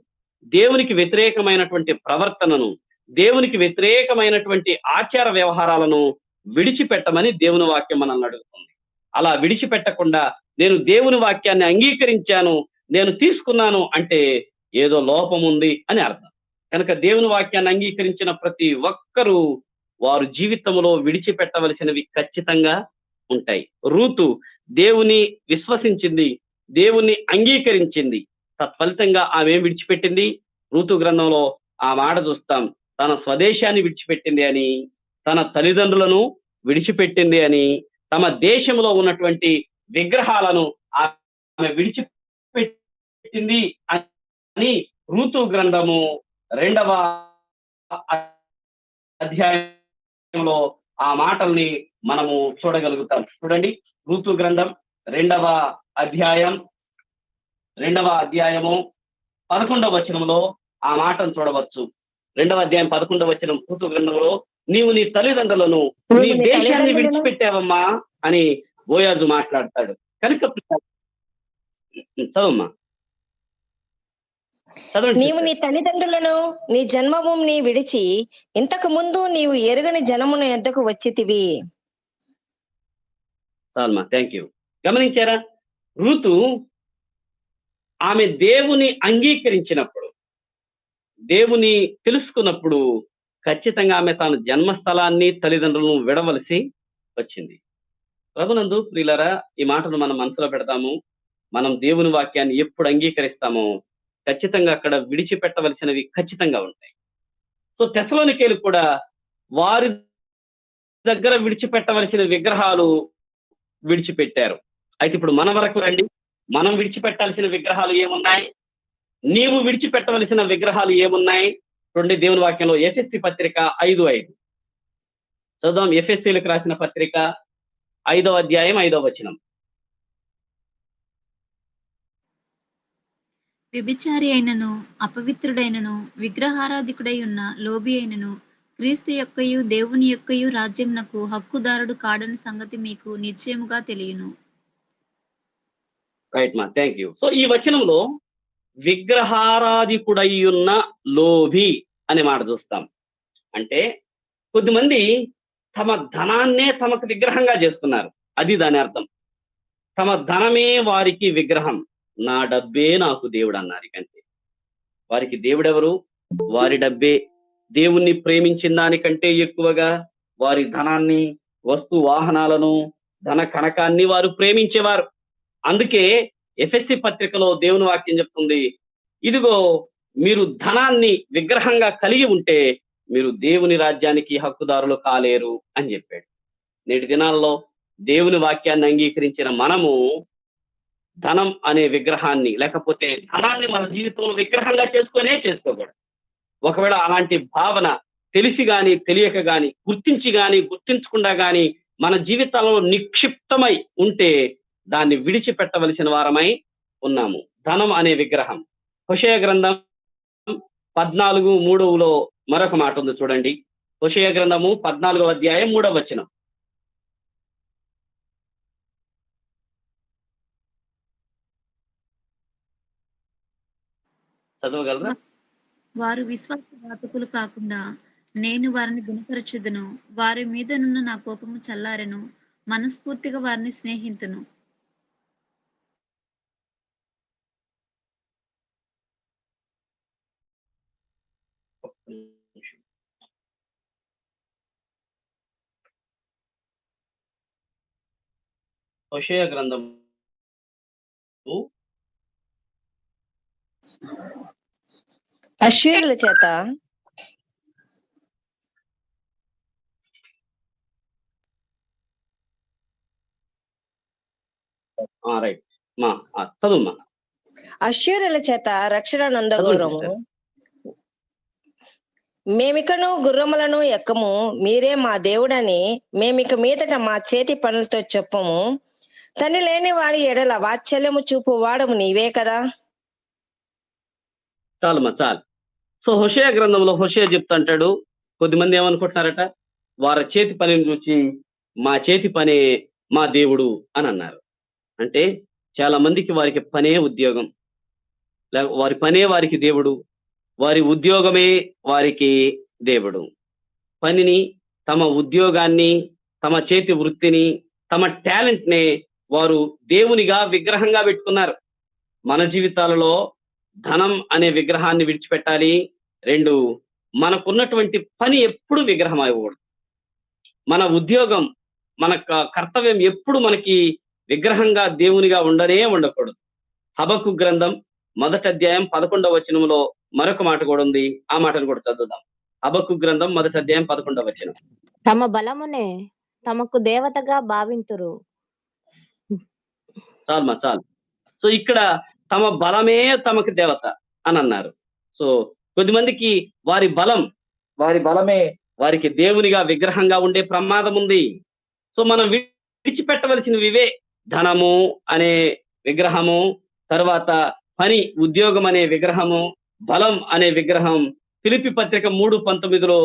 దేవునికి వ్యతిరేకమైనటువంటి ప్రవర్తనను, దేవునికి వ్యతిరేకమైనటువంటి ఆచార వ్యవహారాలను విడిచిపెట్టమని దేవుని వాక్యం మనల్ని అడుగుతుంది. అలా విడిచిపెట్టకుండా నేను దేవుని వాక్యాన్ని అంగీకరించాను, నేను తీసుకున్నాను అంటే ఏదో లోపం ఉంది అని అర్థం. కనుక దేవుని వాక్యాన్ని అంగీకరించిన ప్రతి ఒక్కరూ వారు జీవితంలో విడిచిపెట్టవలసినవి ఖచ్చితంగా ఉంటాయి. రూతు దేవుని విశ్వసించింది, దేవుణ్ణి అంగీకరించింది. తత్ఫలితంగా ఆమె ఏం విడిచిపెట్టింది? ఋతు గ్రంథంలో ఆ మాట చూస్తాం. తన స్వదేశాన్ని విడిచిపెట్టింది అని, తన తల్లిదండ్రులను విడిచిపెట్టింది అని, తమ దేశంలో ఉన్నటువంటి విగ్రహాలను ఆమె విడిచిపెట్టింది అని ఋతు గ్రంథము 2వ అధ్యాయంలో ఆ మాటల్ని మనము చూడగలుగుతాం. చూడండి, ఋతు గ్రంథం 2వ అధ్యాయము 11వ వచనంలో ఆ మాటను చూడవచ్చు. 2వ అధ్యాయం 11వ వచనం ఋతు గ్రంథంలో, నీవు నీ తల్లిదండ్రులను, నీ దేశాన్ని విడిచిపెట్టావమ్మా అని బోయాజు మాట్లాడతాడు. కనుక చదవమ్మా, నీవు నీ తల్లిదండ్రులను, నీ జన్మభూమిని విడిచి ఇంతకు ముందు నీవు ఎరుగని జనమును ఎద్దకు వచ్చితివి. చాలమ్మా, థ్యాంక్ యూ. గమనించారా? ఋతు ఆమె దేవుని అంగీకరించినప్పుడు, దేవుని తెలుసుకున్నప్పుడు ఖచ్చితంగా ఆమె తన జన్మస్థలాన్ని, తల్లిదండ్రులను విడవలసి వచ్చింది. ప్రభునందు ప్రియులారా, ఈ మాటను మనం మనసులో పెడతాము. మనం దేవుని వాక్యాన్ని ఎప్పుడు అంగీకరిస్తామో ఖచ్చితంగా అక్కడ విడిచిపెట్టవలసినవి ఖచ్చితంగా ఉంటాయి. సో తెస్సలోనికేయులు కూడా వారి దగ్గర విడిచిపెట్టవలసిన విగ్రహాలు విడిచిపెట్టారు. అయితే ఇప్పుడు మన వరకు రండి. మనం విడిచిపెట్టాల్సిన విగ్రహాలు ఏమున్నాయి? నీవు విడిచిపెట్టవలసిన విగ్రహాలు ఏమున్నాయి? చూడండి, దేవుని వాక్యంలో ఎఫెసీ పత్రిక 5:5 చదువుదాం. ఎఫెసీలకు రాసిన పత్రిక 5వ అధ్యాయం 5వ వచనం. వ్యభిచారి అయినను, అపవిత్రుడైనను, విగ్రహారాధికుడై ఉన్న లోబి అయినను క్రీస్తు యొక్కయు దేవుని యొక్కయు రాజ్యమునకు హక్కుదారుడు కాడని సంగతి మీకు నిశ్చయముగా తెలియను. రైట్ మా, థ్యాంక్ యూ. సో ఈ వచనంలో విగ్రహారాధికుడై ఉన్న లోభి అనే మాట చూస్తాం. అంటే కొద్దిమంది తమ ధనాన్నే తమకు విగ్రహంగా చేసుకున్నారు. అది దాని అర్థం. తమ ధనమే వారికి విగ్రహం. నా డబ్బే నాకు దేవుడు అన్నారు. కంటే వారికి దేవుడెవరు? వారి డబ్బే. దేవుణ్ణి ప్రేమించిన దానికంటే ఎక్కువగా వారి ధనాన్ని, వస్తు వాహనాలను, ధన కనకాన్ని వారు ప్రేమించేవారు. అందుకే ఎఫెసీ పత్రికలో దేవుని వాక్యం చెప్తుంది, ఇదిగో మీరు ధనాన్ని విగ్రహంగా కలిగి ఉంటే మీరు దేవుని రాజ్యానికి హక్కుదారులు కాలేరు అని చెప్పాడు. నేటి దినాల్లో దేవుని వాక్యాన్ని అంగీకరించిన మనము ధనం అనే విగ్రహాన్ని, లేకపోతే ధనాన్ని మన జీవితంలో విగ్రహంగా చేసుకోకూడదు. ఒకవేళ అలాంటి భావన తెలిసి గాని, తెలియక గాని, గుర్తించి గాని, గుర్తించకుండా గాని మన జీవితాలలో నిక్షిప్తమై ఉంటే దాన్ని విడిచిపెట్టవలసిన వారమై ఉన్నాము. ధనం అనే విగ్రహం. హోషేయ గ్రంథం 14:3లో మరొక మాట ఉంది చూడండి. హోషేయ గ్రంథము 14వ అధ్యాయం 3వ వచనం. చదవగలరా? వారు విశ్వాసఘాతకులు కాకుండా నేను వారిని గుణపరచుదును. వారి మీదనున్న నా కోపము చల్లారెను. మనస్ఫూర్తిగా వారిని స్నేహితును. హోషేయ గ్రంథం అశ్వరుల చేత రైట్ మా, చదువు. అశ్వరుల చేత రక్షణ నొందగోరము. మేమికను గుర్రములను ఎక్కము, మీరే మా దేవుడని మేమిక మీదట మా చేతి పనులతో చెప్పము. తని లేని వారి ఎడల వాత్సల్యము చూపు వాడము నీవే కదా. చాలు. సో హోషేయ గ్రంథంలో హోషేయ చెప్తాంటాడు, కొద్దిమంది ఏమనుకుంటున్నారట, వారి చేతి పనిని చూచి మా చేతి పనే మా దేవుడు అని అన్నారు. అంటే చాలా మందికి వారికి పనే ఉద్యోగం, వారి పనే వారికి దేవుడు, వారి ఉద్యోగమే వారికి దేవుడు. పనిని, తమ ఉద్యోగాన్ని, తమ చేతి వృత్తిని, తమ టాలెంట్ నే వారు దేవునిగా విగ్రహంగా పెట్టుకున్నారు. మన జీవితాలలో ధనం అనే విగ్రహాన్ని విడిచిపెట్టాలి. 2, మనకున్నటువంటి పని ఎప్పుడు విగ్రహం అవ్వకూడదు. మన ఉద్యోగం, మన కర్తవ్యం ఎప్పుడు మనకి విగ్రహంగా దేవునిగా ఉండకూడదు. హబక్కు గ్రంథం 1వ అధ్యాయం 11వ వచనంలో మరొక మాట కూడా ఉంది. ఆ మాటను కూడా చదువుదాం. హబక్కు గ్రంథం 1వ అధ్యాయం 11వ వచనం. తమ బలమునే తమకు దేవతగా భావింతురు. చాలు. సో ఇక్కడ తమ బలమే తమకు దేవత అని అన్నారు. సో కొద్దిమందికి వారి బలమే వారికి దేవునిగా విగ్రహంగా ఉండే ప్రమాదం ఉంది. సో మనం విడిచిపెట్టవలసినవి ఇవే. ధనము అనే విగ్రహము, తర్వాత పని, ఉద్యోగం అనే విగ్రహము, బలం అనే విగ్రహం. ఫిలిప్పి పత్రిక 3:19లో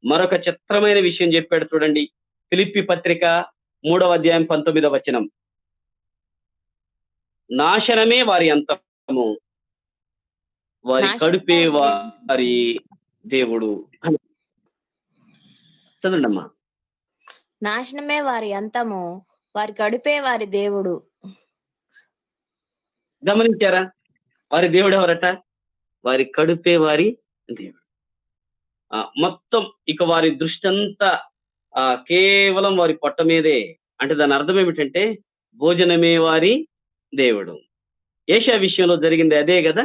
మరొక చిత్రమైన విషయం చెప్పాడు చూడండి. ఫిలిప్పి పత్రిక 3వ అధ్యాయం 19వ వచనం. నాశనమే వారి అంతము, వారి కడుపే వారి దేవుడు. చదవండి అమ్మా. నాశనమే వారి అంతము, వారి కడుపే వారి దేవుడు. గమనించారా? వారి దేవుడు ఎవరట? వారి కడుపే వారి దేవుడు. మొత్తం ఇక వారి దృష్టి అంతా కేవలం వారి పొట్ట మీదే. అంటే దాని అర్థం ఏమిటంటే భోజనమే వారి దేవుడు. ఏషియా విషయంలో జరిగింది అదే కదా.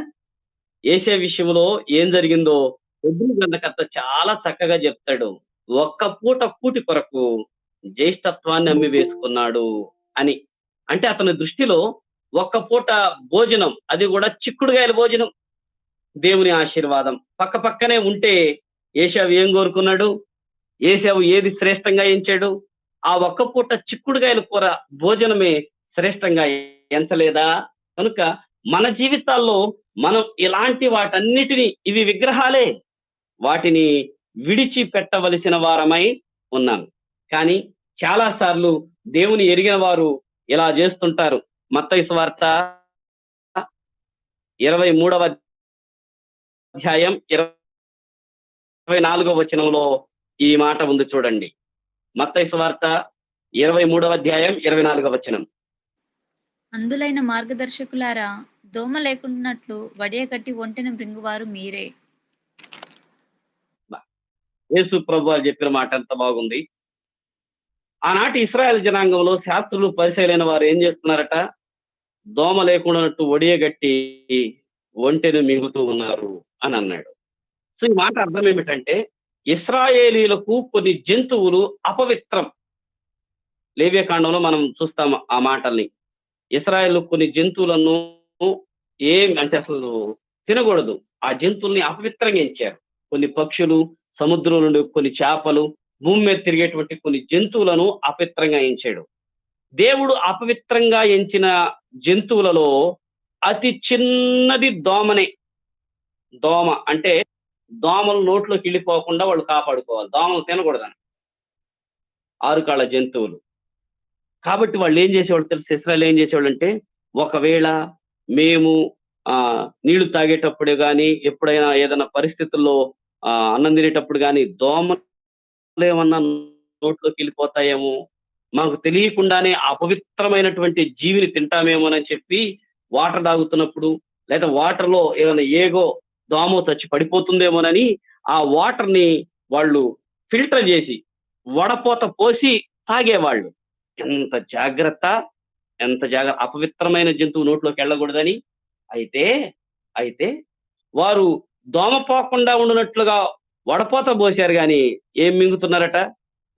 ఏషియా విషయంలో ఏం జరిగిందో హెబ్రీ గ్రంథకర్త చాలా చక్కగా చెప్తాడు. ఒక్క పూట కూటి కొరకు జ్యేష్ఠత్వాన్ని అమ్మి వేసుకున్నాడు అని. అంటే అతని దృష్టిలో ఒక్క పూట భోజనం, అది కూడా చిక్కుడుగాయల భోజనం, దేవుని ఆశీర్వాదం. పక్కనే ఉంటే ఏశావు ఏం కోరుకున్నాడు? ఏశావు ఏది శ్రేష్టంగా ఎంచాడు? ఆ ఒక్క పూట చిక్కుడుగాయల కూర భోజనమే శ్రేష్టంగా ఎంచలేదా? కనుక మన జీవితాల్లో మనం ఇలాంటి వాటన్నిటిని, ఇవి విగ్రహాలే, వాటిని విడిచిపెట్టవలసిన వారమై ఉన్నాం. కానీ చాలా సార్లు దేవుని ఎరిగిన వారు ఇలా చేస్తుంటారు. మత్తయి సువార్త 23వ అధ్యాయం 24వ వచనంలో ఈ మాట ఉంది చూడండి. మత్తయి సువార్త 23వ అధ్యాయం 24వ వచనం. అందులైన మార్గదర్శకులారా, దోమ లేకుండాట్లు వడియగట్టి ఒంటెను మృంగువారు మీరే. యేసు ప్రభువు చెప్పిన మాట ఎంత బాగుంది. ఆనాటి ఇశ్రాయేల్ జనాంగంలో శాస్త్రులు, పరిసయ్యులైన వారు ఏం చేస్తున్నారట? దోమ లేకుండానట్టు ఒడియగట్టి ఒంటెను మింగుతూ ఉన్నారు అని అన్నాడు. సో ఈ మాట అర్థం ఏమిటంటే ఇశ్రాయేలీలకు కొన్ని జంతువులు అపవిత్రం. లేవ్యకాండంలో మనం చూస్తాం ఆ మాటల్ని. ఇశ్రాయేలు కొన్ని జంతువులను అంటే అసలు తినకూడదు, ఆ జంతువుల్ని అపవిత్రంగా ఎంచారు. కొన్ని పక్షులు, సముద్రం నుండి కొన్ని చేపలు, భూమి మీద తిరిగేటువంటి కొన్ని జంతువులను అపవిత్రంగా ఎంచాడు. దేవుడు అపవిత్రంగా ఎంచిన జంతువులలో అతి చిన్నది దోమనే. దోమ అంటే దోమలు నోట్లోకి వెళ్ళిపోకుండా వాళ్ళు కాపాడుకోవాలి. దోమలు తినకూడదని. 6 కాళ్ళ జంతువులు. కాబట్టి వాళ్ళు ఏం చేసేవాళ్ళు తెలుసు? ఇశ్రాయేలు ఏం చేసేవాళ్ళు అంటే, ఒకవేళ మేము నీళ్లు తాగేటప్పుడు కానీ, ఎప్పుడైనా ఏదైనా పరిస్థితుల్లో అన్నం తినేటప్పుడు కానీ దోమలు ఏమన్నా నోట్లోకి వెళ్ళిపోతాయేమో, మాకు తెలియకుండానే అపవిత్రమైనటువంటి జీవిని తింటామేమోనని చెప్పి వాటర్ తాగుతున్నప్పుడు, లేదా వాటర్ లో ఏమైనా ఏగో దోమ చచ్చి పడిపోతుందేమోనని ఆ వాటర్ ని వాళ్ళు ఫిల్టర్ చేసి వడపోత పోసి తాగేవాళ్ళు. ఎంత జాగ్రత్త! అపవిత్రమైన జంతువు నోట్లోకి వెళ్ళకూడదని. అయితే వారు దోమ పోకుండా ఉండినట్లుగా వడపోత పోసారు గాని ఏం మింగుతున్నారట?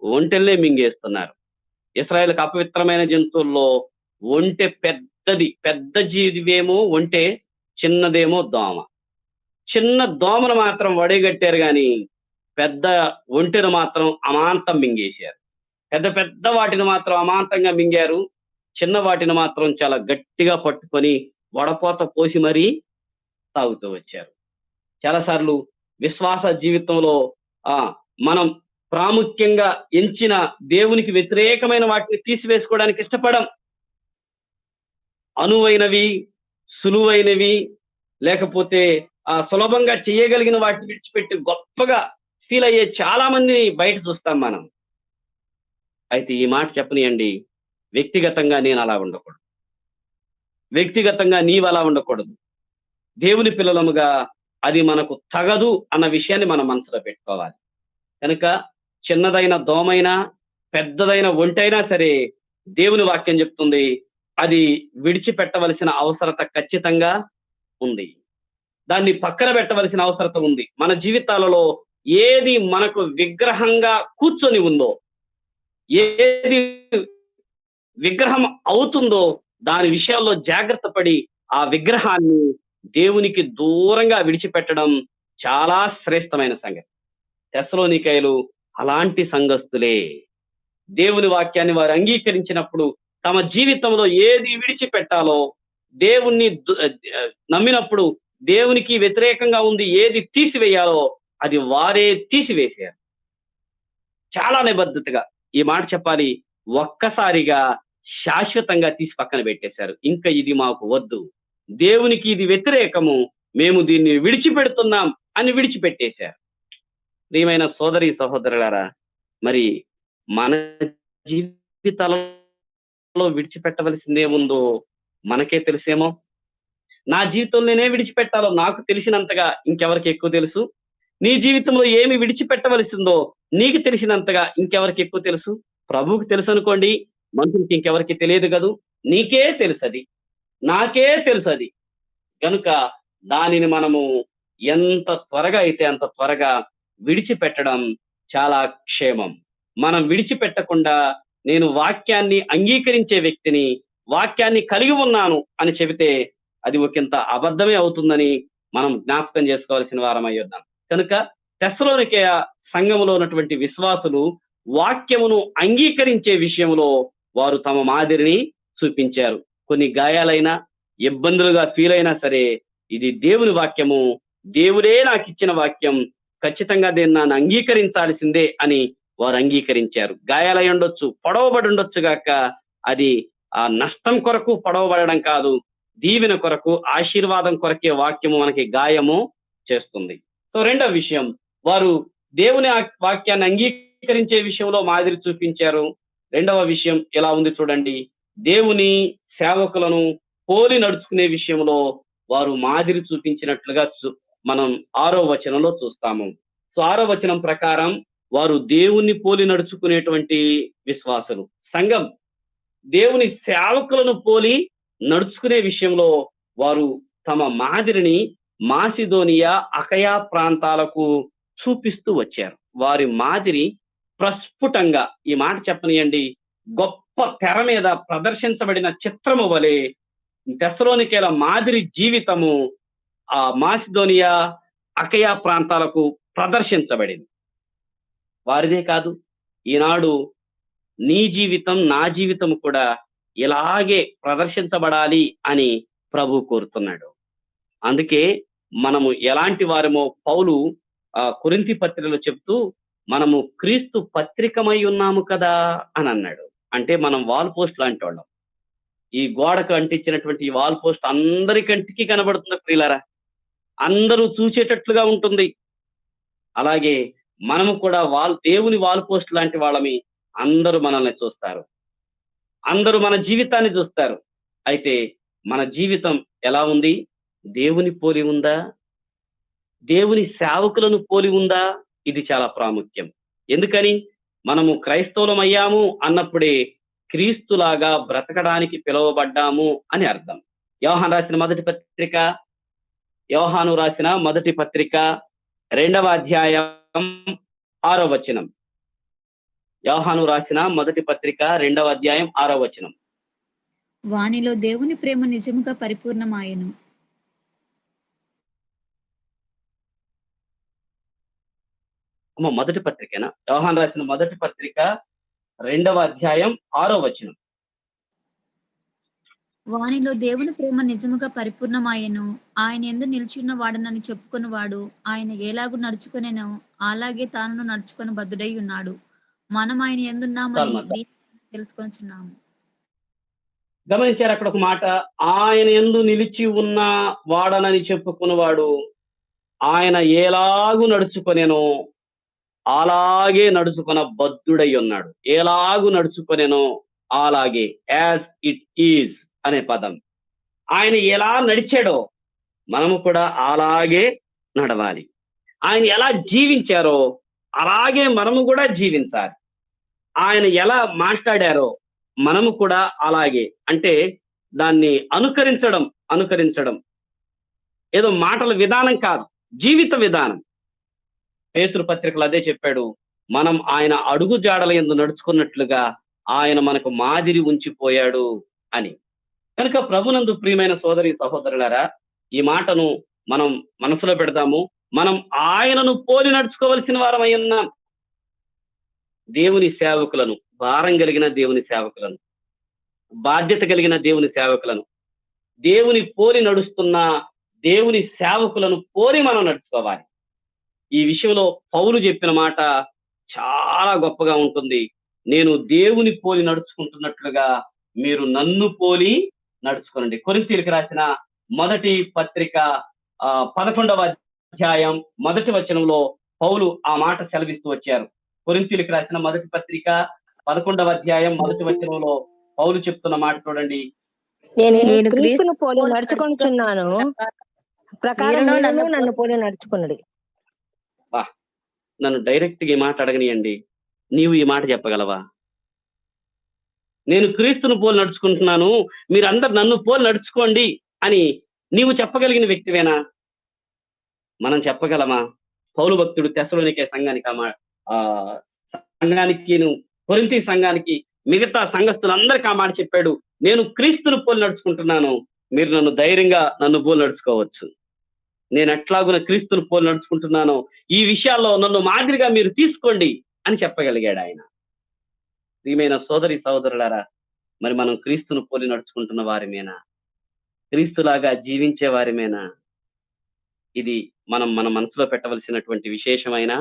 ఒంటెల్నే మింగేస్తున్నారు. ఇశ్రాయేలుకు అపవిత్రమైన జంతువుల్లో ఒంటె పెద్దది. పెద్ద జీవేమో ఒంటె, చిన్నదేమో దోమ. చిన్న దోమను మాత్రం వడిగట్టారు గాని పెద్ద ఒంటెను మాత్రం అమాంతం మింగేశారు. పెద్ద వాటిని మాత్రం అమాంతంగా మింగారు. చిన్న వాటిని మాత్రం చాలా గట్టిగా పట్టుకొని వడపోత పోసి మరీ తాగుతూ వచ్చారు. చాలాసార్లు విశ్వాస జీవితంలో మనం ప్రాముఖ్యంగా ఎంచిన దేవునికి వ్యతిరేకమైన వాటిని తీసివేసుకోవడానికి ఇష్టపడం. అనువైనవి, సులువైనవి, లేకపోతే సులభంగా చేయగలిగిన వాటిని విడిచిపెట్టి గొప్పగా ఫీల్ అయ్యే చాలా మందిని బయట చూస్తాం మనం. అయితే ఈ మాట చెప్పనియండి, వ్యక్తిగతంగా నేను అలా ఉండకూడదు, వ్యక్తిగతంగా నీవు అలా ఉండకూడదు. దేవుని పిల్లలముగా అది మనకు తగదు అన్న విషయాన్ని మన మనసులో పెట్టుకోవాలి. కనుక చిన్నదైన దోమైనా, పెద్దదైన ఒంటైనా సరే దేవుని వాక్యం చెప్తుంది, అది విడిచిపెట్టవలసిన అవసరత ఖచ్చితంగా ఉంది. దాన్ని పక్కన పెట్టవలసిన అవసరత ఉంది. మన జీవితాలలో ఏది మనకు విగ్రహంగా కూర్చొని ఉందో, ఏది విగ్రహం అవుతుందో దాని విషయాల్లో జాగ్రత్త పడి ఆ విగ్రహాన్ని దేవునికి దూరంగా విడిచిపెట్టడం చాలా శ్రేష్టమైన సంగతి. తెస్సలోనికైలు అలాంటి సంఘస్థులే. దేవుని వాక్యాన్ని వారు అంగీకరించినప్పుడు తమ జీవితంలో ఏది విడిచిపెట్టాలో, దేవుణ్ణి నమ్మినప్పుడు దేవునికి వ్యతిరేకంగా ఉంది ఏది తీసివేయాలో అది వారే తీసివేశారు. చాలా నిబద్ధతగా ఈ మాట చెప్పాలి, ఒక్కసారిగా శాశ్వతంగా తీసి పక్కన పెట్టేశారు. ఇంకా ఇది మాకు వద్దు, దేవునికి ఇది వ్యతిరేకము, మేము దీన్ని విడిచిపెడుతున్నాం అని విడిచిపెట్టేశారు. ప్రియమైన సోదరి సహోదరులారా, మరి మన జీవితాలలో విడిచిపెట్టవలసిందేముందో మనకే తెలుసేమో. నా జీవితంలో నేనే విడిచిపెట్టాలో నాకు తెలిసినంతగా ఇంకెవరికి ఎక్కువ తెలుసు? నీ జీవితంలో ఏమి విడిచిపెట్టవలసిందో నీకు తెలిసినంతగా ఇంకెవరికి ఎక్కువ తెలుసు? ప్రభువుకి తెలుసు అనుకోండి, మనుషులకి ఇంకెవరికి తెలియదు కదూ. నీకే తెలుసది, నాకే తెలుసది. కనుక దానిని మనము ఎంత త్వరగా అయితే అంత త్వరగా విడిచిపెట్టడం చాలా క్షేమం. మనం విడిచిపెట్టకుండా నేను వాక్యాన్ని అంగీకరించే వ్యక్తిని, వాక్యాన్ని కలిగి ఉన్నాను అని చెబితే అది ఒకంత అబద్ధమే అవుతుందని మనం జ్ఞాపకం చేసుకోవాల్సిన వారమై ఉన్నాం. కనుక తెస్సలోనికయ సంఘములో ఉన్నటువంటి విశ్వాసులు వాక్యమును అంగీకరించే విషయంలో వారు తమ మాదిరిని చూపించారు. కొన్ని గాయాలైనా ఇబ్బందులుగా ఫీల్ అయినా సరే, ఇది దేవుని వాక్యము, దేవుడే నాకు ఇచ్చిన వాక్యం, ఖచ్చితంగా దీన్ని నన్ను అంగీకరించాల్సిందే అని వారు అంగీకరించారు. గాయాలై ఉండొచ్చు, పొడవబడి ఉండొచ్చు గాక, అది ఆ నష్టం కొరకు పొడవబడడం కాదు, దీవెన కొరకు, ఆశీర్వాదం కొరకే వాక్యము మనకి గాయము చేస్తుంది. సో రెండవ విషయం, వారు దేవుని వాక్యాన్ని అంగీకరించే విషయంలో మాదిరి చూపించారు. రెండవ విషయం ఎలా ఉంది చూడండి, దేవుని సేవకులను పోలి నడుచుకునే విషయంలో వారు మాదిరి చూపించినట్లుగా మనం 6వ వచనంలో చూస్తాము. సో 6వ వచనం ప్రకారం వారు దేవుణ్ణి పోలి నడుచుకునేటువంటి విశ్వాసులు. సంఘం దేవుని సేవకులను పోలి నడుచుకునే విషయంలో వారు తమ మాదిరిని మాసిదోనియా, అకయా ప్రాంతాలకు చూపిస్తూ వచ్చారు. వారి మాదిరి ప్రస్ఫుటంగా, ఈ మాట చెప్పనియండి, గొప్ప తెర మీద ప్రదర్శించబడిన చిత్రము వలె తెస్సలోనికేల మాదిరి జీవితము ఆ మాసిదోనియా, అకయా ప్రాంతాలకు ప్రదర్శించబడింది. వారిదే కాదు, ఈనాడు నీ జీవితం, నా జీవితం కూడా ఇలాగే ప్రదర్శించబడాలి అని ప్రభు కోరుతున్నాడు. అందుకే మనము ఎలాంటి వారమో పౌలు కొరింథీ పత్రికలో చెప్తూ, మనము క్రీస్తు పత్రికమై ఉన్నాము కదా అని అన్నాడు. అంటే మనం వాల్ పోస్ట్ లాంటి వాళ్ళం. ఈ గోడకు అంటించినటువంటి ఈ వాల్ పోస్ట్ అందరి కంటికి కనబడుతుంది ప్రియులారా, అందరూ చూసేటట్లుగా ఉంటుంది. అలాగే మనము కూడా దేవుని వాల్ పోస్ట్ లాంటి వాళ్ళమి. అందరూ మనల్ని చూస్తారు, అందరూ మన జీవితాన్ని చూస్తారు. అయితే మన జీవితం ఎలా ఉంది? దేవుని పోలి ఉందా? దేవుని సేవకులను పోలి ఉందా? ఇది చాలా ప్రాముఖ్యం. ఎందుకని? మనము క్రైస్తవులం అయ్యాము అన్నప్పుడే క్రీస్తులాగా బ్రతకడానికి పిలువబడ్డాము అని అర్థం. యోహాను రాసిన మొదటి పత్రిక 2వ అధ్యాయం 6వ వచనం. యోహాను రాసిన మొదటి పత్రిక 2వ అధ్యాయం 6వ వచనం. వానిలో దేవుని ప్రేమ నిజముగా పరిపూర్ణమాయెను. మొదటి పత్రికేనా? యోహాను రాసిన మొదటి పత్రిక 2వ అధ్యాయం 6వ వచనం. వానిలో దేవుని ప్రేమ నిజముగా పరిపూర్ణమాయెను. ఆయన యందు నిలిచియున్న వాడనని చెప్పుకొనువాడు ఆయన ఎలాగు నడుచుకొనెనో అలాగే తాను నడుచుకొని బద్ధుడై ఉన్నాడు. మనం ఆయన యందున్నామని తెలుసుకొనుచున్నాము. గమనించారు అక్కడ ఒక మాట, ఆయన యందు నిలిచి ఉన్న వాడనని చెప్పుకున్నవాడు ఆయన ఎలాగు నడుచుకొనెనో అలాగే నడుచుకున్న బద్ధుడై ఉన్నాడు. ఎలాగు నడుచుకొనెనో అలాగే, యాజ్ ఇట్ ఈజ్ అనే పదం. ఆయన ఎలా నడిచాడో మనము కూడా అలాగే నడవాలి. ఆయన ఎలా జీవించారో అలాగే మనము కూడా జీవించాలి. ఆయన ఎలా మాట్లాడారో మనము కూడా అలాగే. అంటే దాన్ని అనుకరించడం ఏదో మాటల విధానం కాదు, జీవిత విధానం. పేతురు పత్రికలు అదే చెప్పాడు, మనం ఆయన అడుగు జాడల యందు నడుచుకున్నట్లుగా ఆయన మనకు మాదిరి ఉంచిపోయాడు అని. కనుక ప్రభునందు ప్రియమైన సోదరి సహోదరులారా, ఈ మాటను మనం మనసులో పెడదాము. మనం ఆయనను పోలి నడుచుకోవలసిన వారమై ఉన్నాం. దేవుని సేవకులను, భారం కలిగిన దేవుని సేవకులను, బాధ్యత కలిగిన దేవుని సేవకులను, దేవుని పోలి నడుస్తున్న దేవుని సేవకులను పోలి మనం నడుచుకోవాలి. ఈ విషయంలో పౌలు చెప్పిన మాట చాలా గొప్పగా ఉంటుంది. నేను దేవుని పోలి నడుచుకుంటున్నట్లుగా మీరు నన్ను పోలి నడుచుకోనండి. కొరింథీయులకు రాసిన మొదటి పత్రిక 11వ అధ్యాయం 1వ వచనంలో పౌలు ఆ మాట సెలవిస్తూ వచ్చారు. కొరింథీయులకు రాసిన మొదటి పత్రిక 11వ అధ్యాయం 1వ వచనంలో పౌలు చెప్తున్న మాట చూడండి. నేను క్రీస్తును పోలి నడుచుకొనుచున్నాను, ప్రకారం మీరును మీరును నన్ను నన్ను పోలి నడుచుకున్నది. నన్ను డైరెక్ట్ గా ఈ మాట అడగనియండి, నీవు ఈ మాట చెప్పగలవా? నేను క్రీస్తును పోలి నడుచుకుంటున్నాను, మీరందరు నన్ను పోలి నడుచుకోండి అని నీవు చెప్పగలిగిన వ్యక్తివేనా? మనం చెప్పగలమా? పౌలు భక్తుడు తెస్సలోనికే సంఘానికి సంఘానికి కొరింథీ సంఘానికి మిగతా సంఘస్థులందరికీ ఆ మాట చెప్పాడు, నేను క్రీస్తును పోలి నడుచుకుంటున్నాను, మీరు నన్ను ధైర్యంగా నన్ను పోలి నడుచుకోవచ్చు. నేను ఎట్లాగున క్రీస్తును పోలి నడుచుకుంటున్నానో ఈ విషయాల్లో నన్ను మాదిరిగా మీరు తీసుకోండి అని చెప్పగలిగాడు ఆయన. ప్రియమైన సోదరి సహోదరులారా, మరి మనం క్రీస్తును పోలి నడుచుకుంటున్న వారిమేనా? క్రీస్తులాగా జీవించే వారిమేనా? ఇది మనం మన మనసులో పెట్టవలసినటువంటి విశేషమైన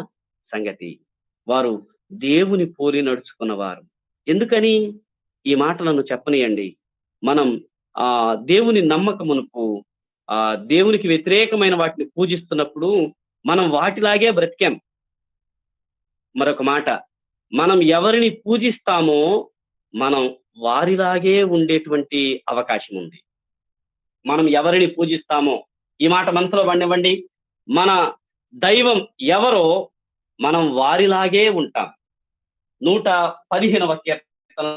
సంగతి. వారు దేవుని పోలి నడుచుకున్నవారు. ఎందుకని ఈ మాటలను చెప్పనియండి. మనం దేవుని నమ్మకమునకు దేవునికి వ్యతిరేకమైన వాటిని పూజిస్తున్నప్పుడు మనం వాటిలాగే బ్రతికాం. మరొక మాట, మనం ఎవరిని పూజిస్తామో మనం వారిలాగే ఉండేటువంటి అవకాశం ఉంది. మనం ఎవరిని పూజిస్తామో ఈ మాట మనసులో పండివ్వండి. మన దైవం ఎవరో మనం వారిలాగే ఉంటాం. 115వ కీర్తన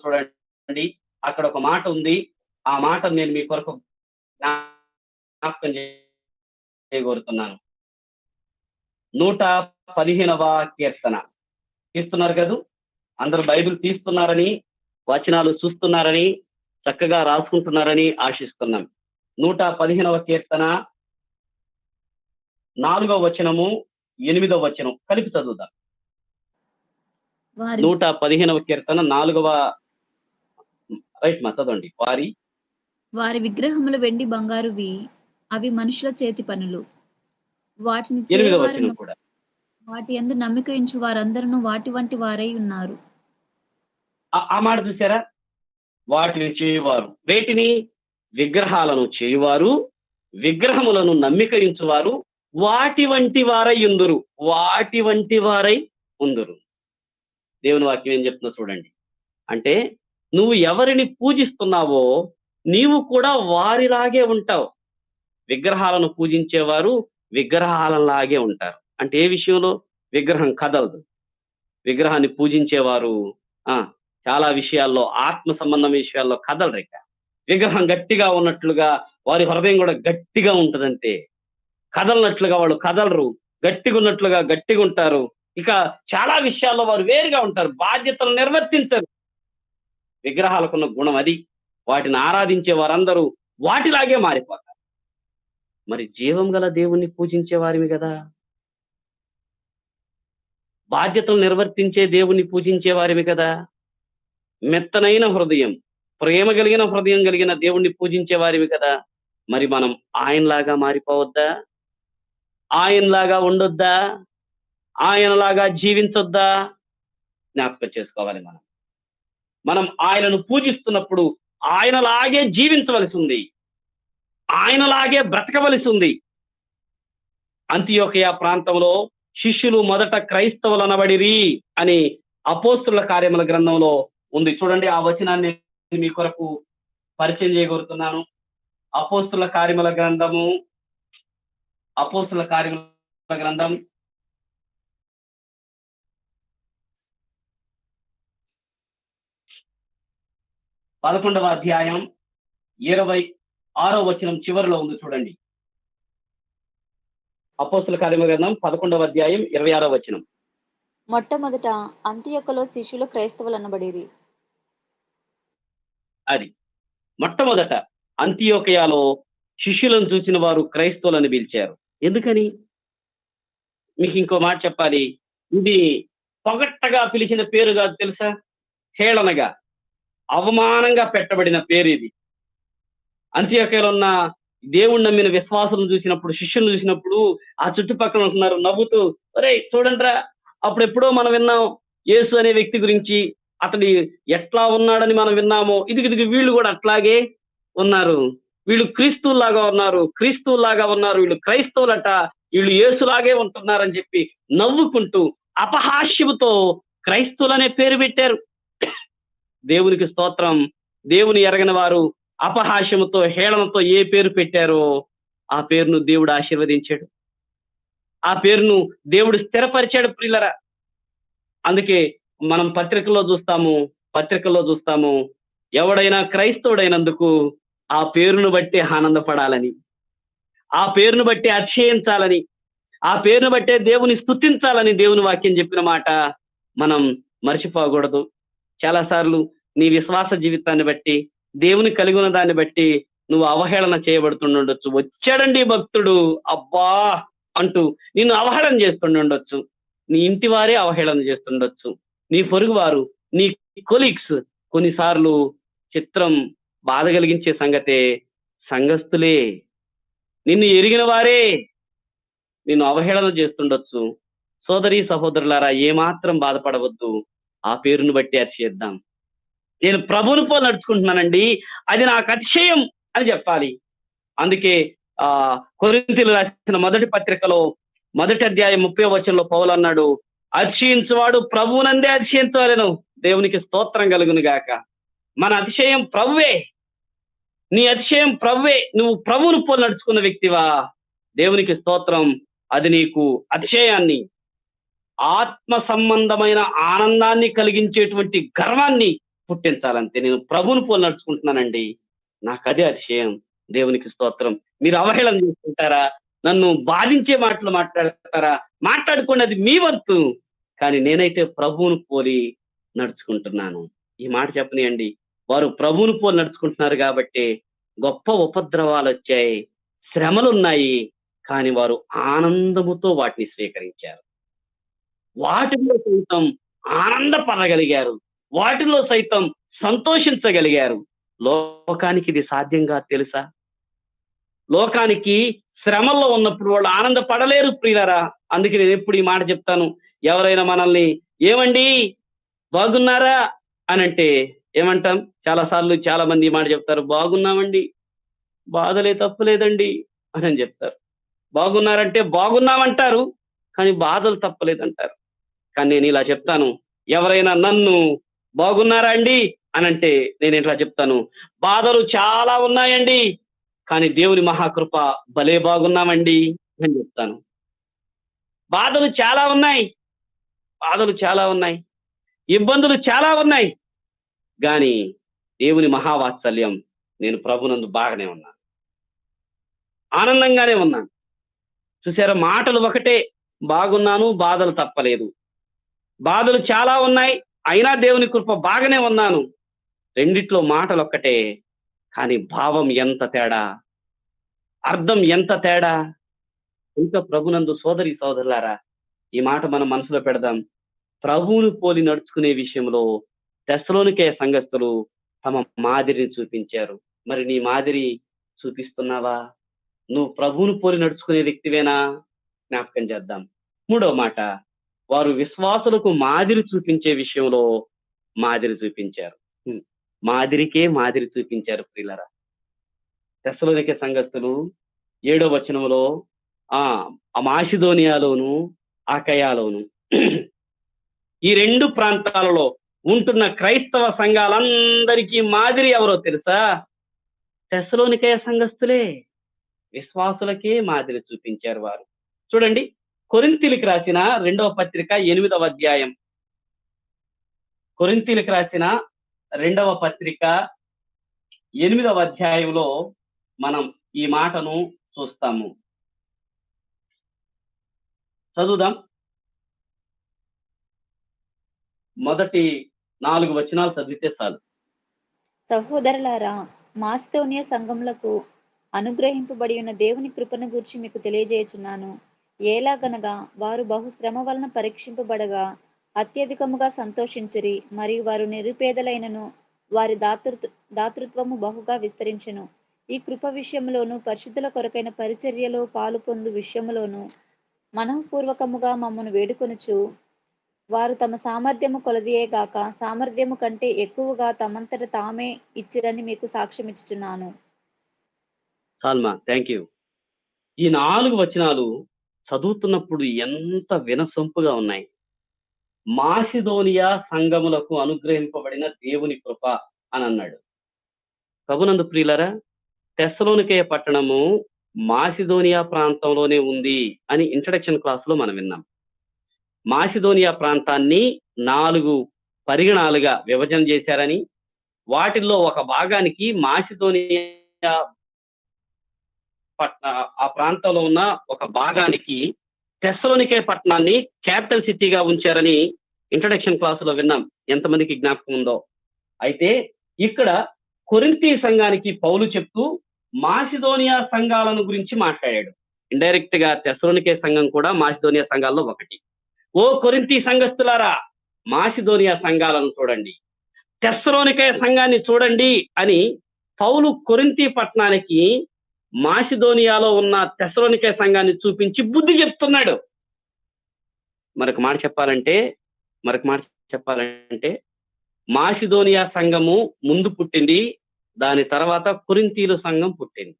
చూడండి, అక్కడ ఒక మాట ఉంది. ఆ మాట నేను మీ కొరకు జ్ఞాపకం చేయగోరుతున్నాను. 115వ కీర్తన తీస్తున్నారు కదా, అందరూ బైబిల్ తీస్తున్నారని, వచనాలు చూస్తున్నారని, చక్కగా రాసుకుంటున్నారని ఆశిస్తున్నాం. 115వ కీర్తన 4వ వచనము 8వ వచనం కలిపి చదువుదాం. 115వ కీర్తన 4వ రైట్ మా చదవండి. వారి విగ్రహములు వెండి బంగారువి, అవి మనుషుల చేతి పనులు. వాటిని 8వ వచనం కూడా, వాటి యందు నమ్మిక ఉంచు వారందరూ వాటి వంటి వారై ఉన్నారు. ఆ మాట చూసారా? వాటిని చేయువారు, వేటిని? విగ్రహాలను చేయువారు, విగ్రహములను నమ్మిక ఉంచువారు వాటి వంటి వారై ఉందురు. వాటి వంటి వారై ఉందురు. దేవుని వాక్యం ఏం చెప్తుందో చూడండి. అంటే నువ్వు ఎవరిని పూజిస్తున్నావో నీవు కూడా వారిలాగే ఉంటావు. విగ్రహాలను పూజించేవారు విగ్రహాలలాగే ఉంటారు. అంటే ఏ విషయంలో? విగ్రహం కదలదు. విగ్రహాన్ని పూజించేవారు చాలా విషయాల్లో, ఆత్మ సంబంధం విషయాల్లో కదలరు. ఇక విగ్రహం గట్టిగా ఉన్నట్లుగా వారి హృదయం కూడా గట్టిగా ఉంటదంతే. కదలనట్లుగా వాళ్ళు కదలరు, గట్టిగా ఉన్నట్లుగా గట్టిగా ఉంటారు. ఇక చాలా విషయాల్లో వారు వేరుగా ఉంటారు, బాధ్యతలు నిర్వర్తించరు. విగ్రహాలకున్న గుణం అది. వాటిని ఆరాధించే వారందరూ వాటిలాగే మారిపోతారు. మరి జీవం గల దేవుణ్ణి పూజించే వారివి కదా, బాధ్యతలు నిర్వర్తించే దేవుణ్ణి పూజించే వారివి కదా, మెత్తనైన హృదయం, ప్రేమ కలిగిన హృదయం కలిగిన దేవుణ్ణి పూజించే వారివి కదా. మరి మనం ఆయనలాగా మారిపోవద్దా? ఆయనలాగా ఉండొద్దా? ఆయనలాగా జీవించొద్దా? జ్ఞాపకం చేసుకోవాలి. మనం ఆయనను పూజిస్తున్నప్పుడు ఆయనలాగే జీవించవలసి ఉంది, ఆయనలాగే బ్రతకవలసి ఉంది. అంతియోకియ ప్రాంతంలో శిష్యులు మొదట క్రైస్తవులు అనబడిరి అని అపోస్తుల కార్యముల గ్రంథంలో ఉంది. చూడండి, ఆ వచనాన్ని మీ కొరకు పరిచయం చేయగోరుతున్నాను. అపోస్తుల కార్యముల గ్రంథం 11వ అధ్యాయం 26వ వచనం చివరిలో ఉంది చూడండి. అపోస్తుల కార్యముల గ్రంథం 11వ అధ్యాయం 26వ వచనం. మొట్టమొదట అంతియొక్కలో శిష్యులు క్రైస్తవులు అనబడిరి. అది మొట్టమొదట అంతియోకయాలో శిష్యులను చూసిన వారు క్రైస్తవులను పిలిచారు. ఎందుకని? మీకు ఇంకో మాట చెప్పాలి. ఇది పొగట్టగా పిలిచిన పేరు కాదు తెలుసా, హేళనగా అవమానంగా పెట్టబడిన పేరు ఇది. అంత్యోకయలో ఉన్న దేవుణ్ణి నమ్మిన విశ్వాసం చూసినప్పుడు, శిష్యులను చూసినప్పుడు ఆ చుట్టుపక్కల ఉంటున్నారు నవ్వుతూ, ఒరే చూడండిరా, అప్పుడెప్పుడో మనం విన్నాం యేసు అనే వ్యక్తి గురించి, అతడు ఎట్లా ఉన్నాడని మనం విన్నాము, ఇదిగిదిగి వీళ్ళు కూడా అట్లాగే ఉన్నారు, వీళ్ళు క్రీస్తువులాగా ఉన్నారు, వీళ్ళు క్రైస్తవులట, వీళ్ళు యేసులాగే ఉంటున్నారని చెప్పి నవ్వుకుంటూ అపహాస్యముతో క్రైస్తవులనే పేరు పెట్టారు. దేవునికి స్తోత్రం. దేవుని ఎరగని వారు అపహాస్యముతో, హేళనతో ఏ పేరు పెట్టారో ఆ పేరును దేవుడు ఆశీర్వదించాడు, ఆ పేరును దేవుడు స్థిరపరిచాడు ప్రియులరా. అందుకే మనం పత్రికల్లో చూస్తాము ఎవడైనా క్రైస్తవుడైనందుకు ఆ పేరును బట్టి ఆనందపడాలని, ఆ పేరును బట్టి అతిశయించాలని, ఆ పేరును బట్టే దేవుని స్తుతించాలని దేవుని వాక్యం చెప్పిన మాట మనం మర్చిపోకూడదు. చాలా సార్లు నీ విశ్వాస జీవితాన్ని బట్టి, దేవుని కలిగి ఉన్న దాన్ని బట్టి నువ్వు అవహేళన చేయబడుతుండొచ్చు. వచ్చాడండి భక్తుడు అబ్బా అంటూ నిన్ను అవహేళన చేస్తుండొచ్చు. నీ ఇంటి వారే అవహేళన చేస్తుండొచ్చు, నీ పొరుగు వారు, నీ కొలీగ్స్. కొన్నిసార్లు చిత్రం, బాధ కలిగించే సంగతే సంఘస్థులే, నిన్ను ఎరిగిన వారే నిన్ను అవహేళన చేస్తుండొచ్చు. సోదరి సహోదరులారా, ఏమాత్రం బాధపడవద్దు. ఆ పేరును బట్టి అతిశయిద్దాం. నేను ప్రభువుని పోలి నడుచుకుంటున్నానండి, అది నాకు అతిశయం అని చెప్పాలి. అందుకే కొరింథీయులకు రాసిన మొదటి పత్రికలో 1వ అధ్యాయం 30వ వచనంలో పౌలు అన్నాడు, అతిశయించువాడు ప్రభువునందే అతిశయించవలెను. దేవునికి స్తోత్రం కలుగును గాక. మన అతిశయం ప్రభువే, నీ అతిశయం ప్రభువే. నువ్వు ప్రభువుని పోలి నడుచుకున్న వ్యక్తివా, దేవునికి స్తోత్రం. అది నీకు అతిశయాన్ని, ఆత్మ సంబంధమైన ఆనందాన్ని కలిగించేటువంటి గర్వాన్ని పుట్టించాలంతే. నేను ప్రభువుని పోలి నడుచుకుంటున్నానండి, నాకు అదే అతిశయం. దేవునికి స్తోత్రం. మీరు అవహేళన చేసుకుంటారా, నన్ను బాధించే మాటలు మాట్లాడతారా, మాట్లాడుకోండి, అది మీ వంతు. కానీ నేనైతే ప్రభువుని పోలి నడుచుకుంటున్నాను. ఈ మాట చెప్పనియండి. వారు ప్రభువుని పోలి నడుచుకుంటున్నారు కాబట్టి గొప్ప ఉపద్రవాలు వచ్చాయి, శ్రమలున్నాయి, కానీ వారు ఆనందముతో వాటిని స్వీకరించారు. వాటిలో సైతం ఆనందపడగలిగారు, వాటిలో సైతం సంతోషించగలిగారు. లోకానికి ఇది సాధ్యంగా తెలుసా? లోకానికి శ్రమల్లో ఉన్నప్పుడు వాళ్ళు ఆనందపడలేరు ప్రియులారా. అందుకే నేను ఎప్పుడు ఈ మాట చెప్తాను, ఎవరైనా మనల్ని ఏమండి బాగున్నారా అని అంటే ఏమంటాం? చాలా సార్లు చాలా మంది ఈ మాట చెప్తారు, బాగున్నామండి, బాధలే తప్పులేదండి అని చెప్తారు. బాగున్నారంటే బాగున్నామంటారు, కానీ బాధలు తప్పలేదంటారు. కానీ నేను ఇలా చెప్తాను, ఎవరైనా నన్ను బాగున్నారా అండి అనంటే నేను ఇట్లా చెప్తాను, బాధలు చాలా ఉన్నాయండి, కానీ దేవుని మహాకృప భలే బాగున్నామండి అని చెప్తాను. బాధలు చాలా ఉన్నాయి, ఇబ్బందులు చాలా ఉన్నాయి, కానీ దేవుని మహావాత్సల్యం, నేను ప్రభునందు బాగానే ఉన్నాను, ఆనందంగానే ఉన్నాను. చూసారా, మాటలు ఒకటే, బాగున్నాను, బాధలు తప్పలేదు. బాధలు చాలా ఉన్నాయి, అయినా దేవుని కృప బాగానే ఉన్నాను. రెండిట్లో మాటలు ఒక్కటే, కానీ భావం ఎంత తేడా, అర్థం ఎంత తేడా. ఇంకా ప్రభునందు సోదరి సోదరులారా, ఈ మాట మనం మనసులో పెడదాం. ప్రభువును పోలి నడుచుకునే విషయంలో తెస్సలోనికే సంఘస్థులు తమ మాదిరిని చూపించారు. మరి నీ మాదిరి చూపిస్తున్నావా? నువ్వు ప్రభువును పోలి నడుచుకునే వ్యక్తివేనా? జ్ఞాపకం చేద్దాం. 3వ మాట, వారు విశ్వాసులకు మాదిరి చూపించే విషయంలో మాదిరి చూపించారు. మాదిరికే మాదిరి చూపించారు ప్రియులరా. తెస్సలోనికే సంఘస్థులు 7వ వచనంలో మాసిదోనియాలోను అకయాలోను ఈ 2 ప్రాంతాలలో ఉంటున్న క్రైస్తవ సంఘాలందరికీ మాదిరి ఎవరో తెలుసా? తెస్సలోనికే సంఘస్థులే. విశ్వాసులకే మాదిరి చూపించారు వారు. చూడండి, కొరింథీయులకు రాసిన 2వ పత్రిక 8వ అధ్యాయం. కొరింథీయులకు రాసిన 2వ పత్రిక 8వ అధ్యాయంలో మనం ఈ మాటను చూస్తాము. చదువుదాం. మొదటి 4 వచనాలు చదివితే చాలు. సహోదరులారా, మాసిదోనియ సంఘములకు అనుగ్రహింపబడి ఉన్న దేవుని కృపను గురించి మీకు తెలియజేయుచున్నాను. ఏలాగనగా వారు బహుశ్రమ వలన పరీక్షింపబడగా అత్యధికముగా సంతోషించిరి, మరియు వారు నిరుపేదలైనను వారి దాతృత్వము బహుగా విస్తరించెను. ఈ కృప విషయంలోను పరిశుద్ధుల కొరకైన పరిచర్యలో పాలు పొందు విషయములోను మనఃపూర్వకముగా మమ్మను వేడుకొనుచు వారు తమ సామర్థ్యము కొలదియే గాక సామర్థ్యము కంటే ఎక్కువగా తమంతట తామే ఇచ్చిరని మీకు సాక్ష్యం ఇచ్చుచున్నాను. Salma, thank you. ఈ 4 వచనాలు చదువుతున్నప్పుడు ఎంత వినసొంపుగా ఉన్నాయి. మాసిదోనియా సంఘములకు అనుగ్రహింపబడిన దేవుని కృప అని అన్నాడు. ప్రభునందు ప్రియులరా, తెస్సలోనికే పట్టణము మాసిదోనియా ప్రాంతంలోనే ఉంది అని ఇంట్రడక్షన్ క్లాస్ లో మనం విన్నాం. మాసిదోనియా ప్రాంతాన్ని 4 పరిగణాలుగా విభజన చేశారని, వాటిల్లో ఒక భాగానికి మాసిదోనియా ఆ ప్రాంతంలో ఉన్న ఒక భాగానికి తెస్సలోనికే పట్టణాన్ని క్యాపిటల్ సిటీగా ఉంచారని ఇంట్రడక్షన్ క్లాస్ లో విన్నాం. ఎంతమందికి జ్ఞాపకం ఉందో. అయితే ఇక్కడ కొరింథీ సంఘానికి పౌలు చెప్తూ మాసిదోనియా సంఘాలను గురించి మాట్లాడాడు. ఇండైరెక్ట్ గా తెస్సలోనికే సంఘం కూడా మాసిదోనియా సంఘాల్లో ఒకటి. ఓ కొరింథీ సంఘస్థులారా, మాసిదోనియా సంఘాలను చూడండి, తెస్సలోనికే సంఘాన్ని చూడండి అని పౌలు కొరింథీ పట్టణానికి మాసిదోనియాలో ఉన్న తెస్సలోనికే సంఘాన్ని చూపించి బుద్ధి చెప్తున్నాడు. మరొక మాట చెప్పాలంటే మాసిదోనియా సంఘము ముందు పుట్టింది, దాని తర్వాత కొరింథీలు సంఘం పుట్టింది.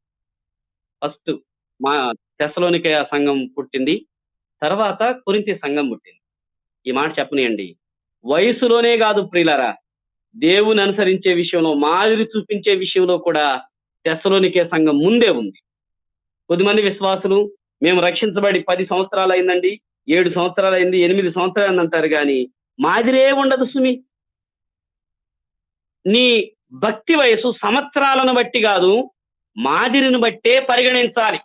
ఫస్ట్ మా తెస్సలోనికే సంఘం పుట్టింది, తర్వాత కొరింథీ సంఘం పుట్టింది. ఈ మాట చెప్పనియండి. వయసులోనే కాదు ప్రియులారా, దేవుని అనుసరించే విషయంలో, మాదిరి చూపించే విషయంలో కూడా తెస్సలోనికే సంఘం ముందే ఉంది. కొద్దిమంది విశ్వాసులు మేము రక్షించబడి 10 సంవత్సరాలు అయిందండి, 7 సంవత్సరాలు అయింది, 8 సంవత్సరాలు అంటారు, కానీ మాదిరే ఉండదు సుమి. నీ భక్తి వయసు సంవత్సరాలను బట్టి కాదు, మాదిరిని బట్టే పరిగణించాలి.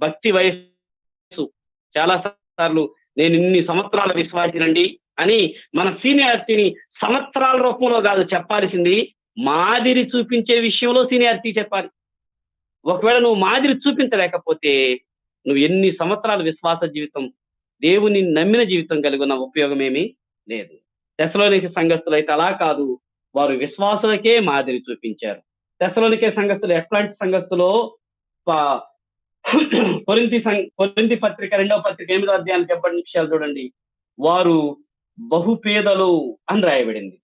భక్తి వయస్సు చాలా సార్లు నేను ఇన్ని సంవత్సరాల విశ్వాసినండి అని మన సీనియారిటీని సంవత్సరాల రూపంలో కాదు చెప్పాల్సింది, మాదిరి చూపించే విషయంలో సీనియారిటీ చెప్పాలి. ఒకవేళ నువ్వు మాదిరి చూపించలేకపోతే నువ్వు ఎన్ని సంవత్సరాల విశ్వాస జీవితం, దేవుని నమ్మిన జీవితం కలిగి ఉన్న ఉపయోగం ఏమీ లేదు. తెస్సలోనికే సంఘస్థులు అయితే అలా కాదు, వారు విశ్వాసులకే మాదిరి చూపించారు. తెస్సలోనికే సంఘస్థులు ఎట్లాంటి సంఘస్థులో కొరింథీ పత్రిక 2వ పత్రిక 8వ అధ్యాయానికి చెప్పబడిన విషయాలు చూడండి. వారు బహుపేదలు అని రాయబడింది.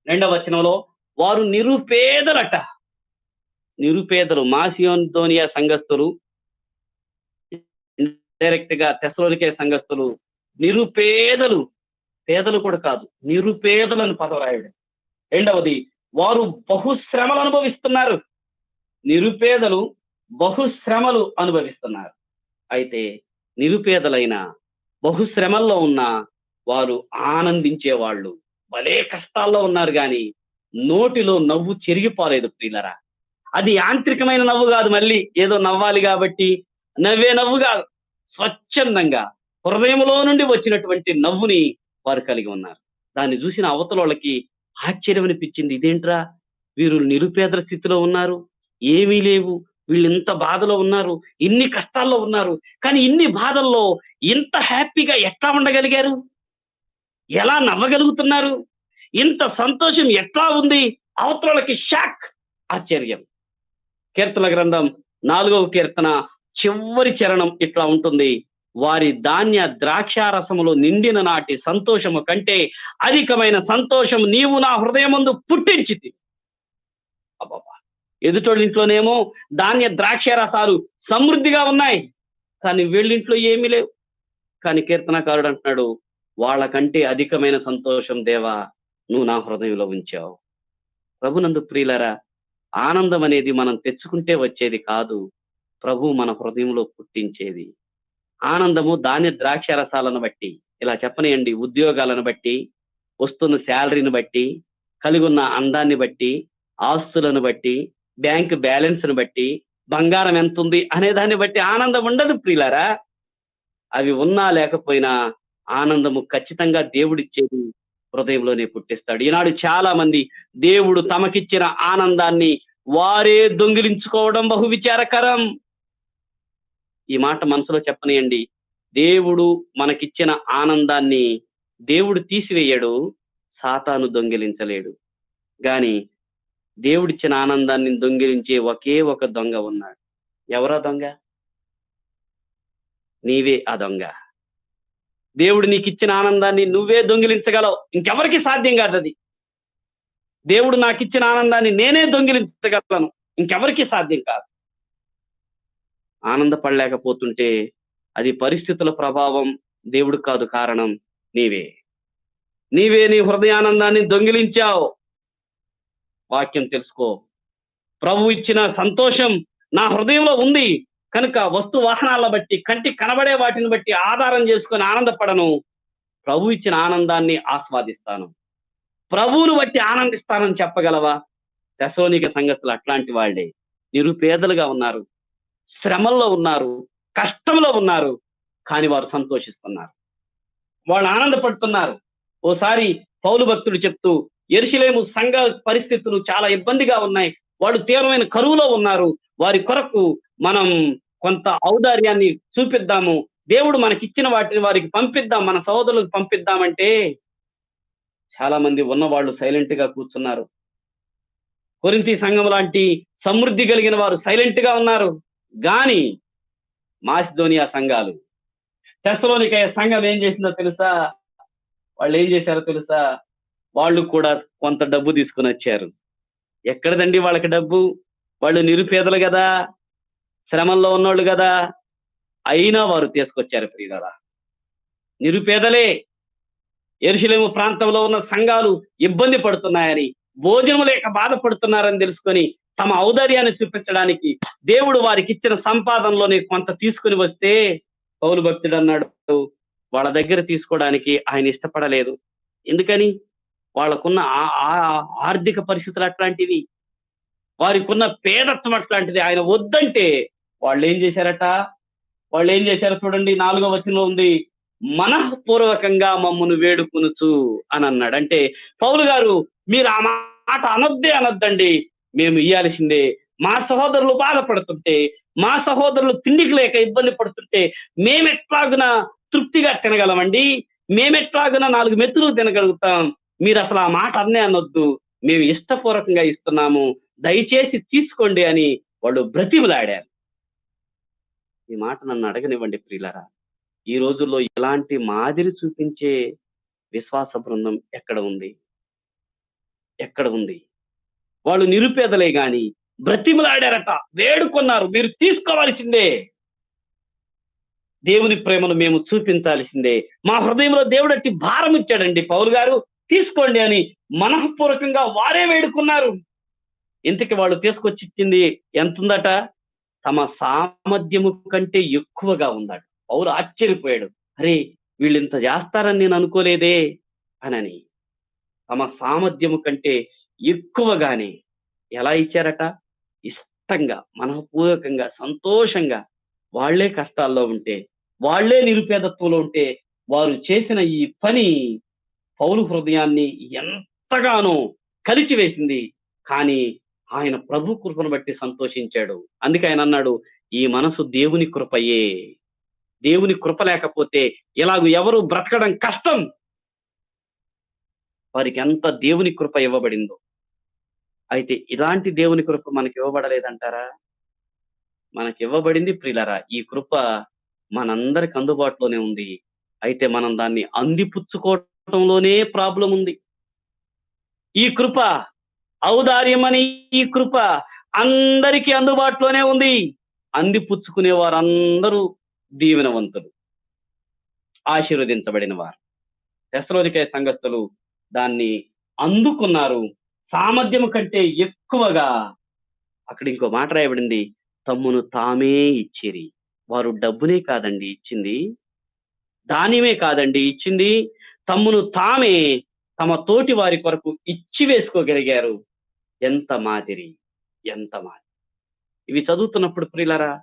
2వ వచనంలో వారు నిరుపేదలట. నిరుపేదలు మాసిదోనియా సంఘస్థులు, డైరెక్ట్ గా తెస్సలోనికే సంఘస్థులు నిరుపేదలు, పేదలు కూడా కాదు, నిరుపేదలు అని పదం రాయబడింది. 2వది, వారు బహుశ్రమలు అనుభవిస్తున్నారు. నిరుపేదలు బహుశ్రమలు అనుభవిస్తున్నారు. అయితే నిరుపేదలైన బహుశ్రమల్లో ఉన్న వారు ఆనందించేవాళ్ళు. భలే కష్టాల్లో ఉన్నారు కానీ నోటిలో నవ్వు చెరిగిపోలేదు ప్రియులరా. అది యాంత్రికమైన నవ్వు కాదు, మళ్ళీ ఏదో నవ్వాలి కాబట్టి నవ్వే నవ్వు కాదు, స్వచ్ఛందంగా హృదయంలో నుండి వచ్చినటువంటి నవ్వుని వారు కలిగి ఉన్నారు. దాన్ని చూసిన అవతల వాళ్ళకి ఆశ్చర్యం అనిపించింది. ఇదేంట్రా, వీరు నిరుపేదల స్థితిలో ఉన్నారు, ఏమీ లేవు, వీళ్ళు ఇంత బాధలో ఉన్నారు, ఇన్ని కష్టాల్లో ఉన్నారు, కానీ ఇన్ని బాధల్లో ఇంత హ్యాపీగా ఎట్లా ఉండగలిగారు, ఎలా నవ్వగలుగుతున్నారు, ఇంత సంతోషం ఎట్లా ఉంది? అవతలకి షాక్, ఆశ్చర్యం. కీర్తన గ్రంథం 4వ కీర్తన చివరి చరణం ఇట్లా ఉంటుంది: వారి ధాన్య ద్రాక్షారసములో నిండిన నాటి సంతోషము కంటే అధికమైన సంతోషం నీవు నా హృదయమందు పుట్టించితి. అబ్బబ్బా, ఎదుటోళ్ళ ఇంట్లోనేమో ధాన్య ద్రాక్షారసాలు సమృద్ధిగా ఉన్నాయి, కానీ వీళ్ళింట్లో ఏమీ లేవు. కానీ కీర్తనకారుడు అంటున్నాడు, వాళ్ళకంటే అధికమైన సంతోషం దేవా నువ్వు నా హృదయంలో ఉంచావు. ప్రభునందు ప్రియులరా, ఆనందం అనేది మనం తెచ్చుకుంటే వచ్చేది కాదు, ప్రభు మన హృదయంలో పుట్టించేది. ఆనందము ధాన్య ద్రాక్షారసాలను బట్టి, ఇలా చెప్పనియండి, ఉద్యోగాలను బట్టి, వస్తున్న శాలరీని బట్టి, కలిగి ఉన్న అందాన్ని బట్టి, ఆస్తులను బట్టి, బ్యాంక్ బ్యాలెన్స్ను బట్టి, బంగారం ఎంత ఉంది అనే దాన్ని బట్టి ఆనందం ఉండదు ప్రియులారా. అవి ఉన్నా లేకపోయినా ఆనందము ఖచ్చితంగా దేవుడిచ్చేది హృదయంలోనే పుట్టిస్తాడు. ఈనాడు చాలా మంది దేవుడు తమకిచ్చిన ఆనందాన్ని వారే దొంగిలించుకోవడం బహు విచారకరం. ఈ మాట మనసులో చెప్పనీయండి. దేవుడు మనకిచ్చిన ఆనందాన్ని దేవుడు తీసివేయడు, సాతాను దొంగిలించలేడు. గాని దేవుడిచ్చిన ఆనందాన్ని దొంగిలించే ఒకే ఒక దొంగ ఉన్నాడు. ఎవరా దొంగ? నీవే ఆ దొంగ. దేవుడు నీకిచ్చిన ఆనందాన్ని నువ్వే దొంగిలించగలవు, ఇంకెవరికి సాధ్యం కాదు అది. దేవుడు నాకిచ్చిన ఆనందాన్ని నేనే దొంగిలించగలను, ఇంకెవరికి సాధ్యం కాదు. ఆనందపడలేకపోతుంటే అది పరిస్థితుల ప్రభావం, దేవుడు కాదు కారణం, నీవే. నీవే నీ హృదయానందాన్ని దొంగిలించావు. వాక్యం తెలుసుకో. ప్రభు ఇచ్చిన సంతోషం నా హృదయంలో ఉంది కనుక వస్తు వాహనాల బట్టి, కంటి కనబడే వాటిని బట్టి ఆధారం చేసుకొని ఆనందపడను. ప్రభు ఇచ్చిన ఆనందాన్ని ఆస్వాదిస్తాను, ప్రభువును బట్టి ఆనందిస్తానని చెప్పగలవా? తెస్సలోనిక సంఘస్థులు అట్లాంటి వాళ్ళే. నిరుపేదలుగా ఉన్నారు, శ్రమల్లో ఉన్నారు, కష్టంలో ఉన్నారు, కానీ వారు సంతోషిస్తున్నారు, వాళ్ళు ఆనందపడుతున్నారు. ఓసారి పౌలు భక్తుడు చెప్తూ, యెరూషలేము సంఘ పరిస్థితులు చాలా ఇబ్బందిగా ఉన్నాయి, వాళ్ళు తీవ్రమైన కరువులో ఉన్నారు, వారి కొరకు మనం కొంత ఔదార్యాన్ని చూపిద్దాము, దేవుడు మనకిచ్చిన వాటిని వారికి పంపిద్దాం, మన సహోదరులకు పంపిద్దామంటే చాలా మంది ఉన్నవాళ్ళు సైలెంట్ గా కూర్చున్నారు. కొరింథీ సంఘం లాంటి సమృద్ధి కలిగిన వారు సైలెంట్ గా ఉన్నారు. గాని మాసిదోనియా సంఘాలు, తెస్సలోనికయ సంఘం ఏం చేసిందో తెలుసా? వాళ్ళు ఏం చేశారో తెలుసా? వాళ్ళు కూడా కొంత డబ్బు తీసుకుని వచ్చారు. ఎక్కడదండి వాళ్ళకి డబ్బు? వాళ్ళు నిరుపేదలు కదా, శ్రమల్లో ఉన్నోళ్ళు కదా, అయినా వారు తీసుకొచ్చారు ప్రియులారా. నిరుపేదలే. యెరూషలేము ప్రాంతంలో ఉన్న సంఘాలు ఇబ్బంది పడుతున్నాయని, భోజనం లేక బాధపడుతున్నారని తెలుసుకొని తమ ఔదార్యాన్ని చూపించడానికి దేవుడు వారికి ఇచ్చిన సంపాదనలోనే కొంత తీసుకుని వస్తే పౌలు భక్తుడు అన్నాడు, వాళ్ళ దగ్గర తీసుకోవడానికి ఆయన ఇష్టపడలేదు. ఎందుకని? వాళ్ళకున్న ఆర్థిక పరిస్థితులు అట్లాంటివి, వారికున్న పేదత్వం అట్లాంటిది. ఆయన వద్దంటే వాళ్ళు ఏం చేశారట? వాళ్ళు ఏం చేశారో చూడండి, 4వ వచనంలో ఉంది, మనఃపూర్వకంగా మమ్మను వేడుకొనుచు అని అన్నాడు. అంటే పౌలు గారు, మీరు ఆ మాట అనొద్దండి, మేము ఇయ్యాల్సిందే. మా సహోదరులు బాధపడుతుంటే, మా సహోదరులు తిండికి లేక ఇబ్బంది పడుతుంటే మేమెట్లాగున తృప్తిగా తినగలమండి, మేమెట్లాగున 4 మెతులు తినగలుగుతాం, మీరు అసలు ఆ మాట అనొద్దు, మేము ఇష్టపూర్వకంగా ఇస్తున్నాము, దయచేసి తీసుకోండి అని వాళ్ళు బ్రతిమలాడారు. ఈ మాట నన్ను అడగనివ్వండి ప్రియులారా, ఈ రోజుల్లో ఇలాంటి మాదిరి చూపించే విశ్వాస బృందం ఎక్కడ ఉంది? ఎక్కడ ఉంది? వాళ్ళు నిరుపేదలే గాని బ్రతిమలాడారట, వేడుకొన్నారు, మీరు తీసుకోవాల్సిందే, దేవుని ప్రేమను మేము చూపించాల్సిందే, మా హృదయంలో దేవుడట్టి భారం ఇచ్చాడండి పౌలు గారు, తీసుకోండి అని మనఃపూర్వకంగా వారే వేడుకున్నారు. ఇంతకి వాళ్ళు తీసుకొచ్చి ఇచ్చింది ఎంతుందట? తమ సామర్థ్యము కంటే ఎక్కువగా ఉందట. పౌలు ఆశ్చర్యపోయాడు, అరే వీళ్ళు ఇంత చేస్తారని నేను అనుకోలేదే అని. తమ సామర్థ్యము కంటే ఎక్కువగానే ఎలా ఇచ్చారట? ఇష్టంగా, మనఃపూర్వకంగా, సంతోషంగా. వాళ్లే కష్టాల్లో ఉంటే, వాళ్లే నిరుపేదత్వంలో ఉంటే వారు చేసిన ఈ పని పౌలు హృదయాన్ని ఎంతగానో కలిచివేసింది. కానీ ఆయన ప్రభు కృపను బట్టి సంతోషించాడు. అందుకే ఆయన అన్నాడు, ఈ మనసు దేవుని కృపయే, దేవుని కృప లేకపోతే ఇలాగ ఎవరు బ్రతకడం కష్టం. వారికి ఎంత దేవుని కృప ఇవ్వబడిందో. అయితే ఇలాంటి దేవుని కృప మనకి ఇవ్వబడలేదంటారా? మనకి ఇవ్వబడింది ప్రియులారా. ఈ కృప మనందరికి అందుబాటులోనే ఉంది. అయితే మనం దాన్ని అందిపుచ్చుకోవటంలోనే ప్రాబ్లం ఉంది. ఈ కృప, ఔదార్యమని ఈ కృప అందరికీ అందుబాటులోనే ఉంది. అందిపుచ్చుకునే వారందరూ దీవెనవంతులు, ఆశీర్వదించబడిన వారు. తెస్సలోనికయ సంఘస్థులు దాన్ని అందుకున్నారు సామర్థ్యము కంటే ఎక్కువగా. అక్కడ ఇంకో మాట రాయబడింది, తమ్మును తామే ఇచ్చిరి. వారు డబ్బునే కాదండి ఇచ్చింది, ధాన్యమే కాదండి ఇచ్చింది, తమ్మును తామే తమ తోటి వారి కొరకు ఇచ్చి వేసుకోగలిగారు. ఎంత మాదిరి, ఎంత మాదిరి. ఇవి చదువుతున్నప్పుడు ప్రియులారా,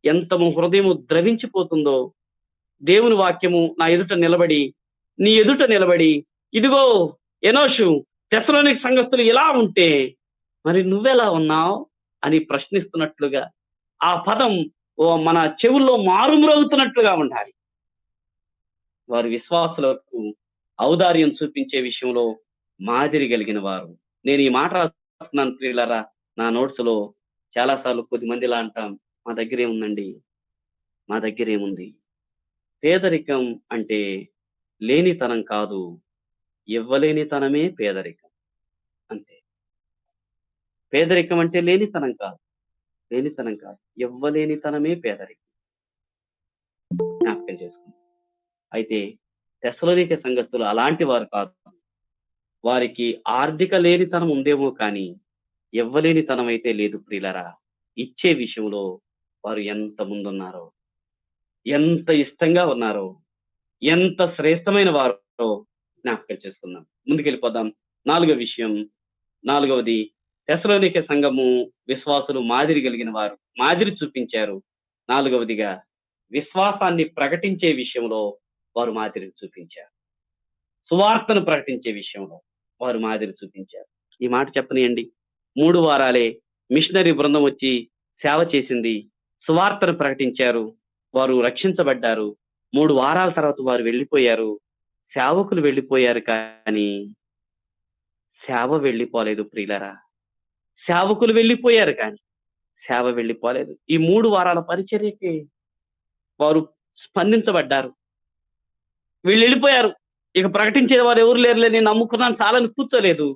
ఎంత హృదయము ద్రవించిపోతుందో. దేవుని వాక్యము నా ఎదుట నిలబడి, నీ ఎదుట నిలబడి, ఇదిగో ఎనోషు, తెస్సలోనిక సంఘస్థులు ఇలా ఉంటే మరి నువ్వెలా ఉన్నావు అని ప్రశ్నిస్తున్నట్లుగా ఆ పదం మన చెవుల్లో మారుమ్రోగుతున్నట్లుగా ఉండాలి. వారు విశ్వాసులకు ఔదార్యం చూపించే విషయంలో మాదిరి కలిగిన వారు. నేను ఈ మాట రాస్తున్నాను ప్రియులారా, నా నోట్స్ లో చాలా సార్లు కొద్దిమంది ఇలా అంటాం, మా దగ్గర ఏముందండి, మా దగ్గర ఏముంది. పేదరికం అంటే లేనితనం కాదు, ఇవ్వలేనితనమే పేదరికం. అంతే. పేదరికం అంటే లేనితనం కాదు, ఇవ్వలేనితనమే పేదరికం. జ్ఞాపకం చేసుకుందాం. అయితే తెస్సలోనిక సంఘస్థులు అలాంటి వారు కాదు. వారికి ఆర్థిక లేనితనం ఉందేమో కానీ ఇవ్వలేనితనం అయితే లేదు ప్రియులరా. ఇచ్చే విషయంలో వారు ఎంత ముందున్నారో, ఎంత ఇష్టంగా ఉన్నారో, ఎంత శ్రేష్టమైన వారో జ్ఞాపకం చేసుకుందాం. ముందుకెళ్ళిపోదాం. నాలుగవది తెస్సలోనిక సంఘము విశ్వాసులు మాదిరి కలిగిన వారు, మాదిరి చూపించారు. నాలుగవదిగా విశ్వాసాన్ని ప్రకటించే విషయంలో వారు మాదిరి చూపించారు. సువార్తను ప్రకటించే విషయంలో వారు మాదిరి చూపించారు. ఈ మాట చెప్పనియండి. 3 వారాలే మిషనరీ బృందం వచ్చి సేవ చేసింది, సువార్తను ప్రకటించారు, వారు రక్షించబడ్డారు. 3 వారాల తర్వాత వారు వెళ్ళిపోయారు. సేవకులు వెళ్ళిపోయారు కానీ సేవ వెళ్ళిపోలేదు ప్రియులరా. సేవకులు వెళ్ళిపోయారు కానీ సేవ వెళ్ళిపోలేదు. ఈ 3 వారాల పరిచర్యకి వారు స్పందించబడ్డారు. వీళ్ళు వెళ్ళిపోయారు, ఇక ప్రకటించే వారు ఎవరు లేరులే, నేను నమ్ముకున్నాను చాలని కూర్చోలేదు.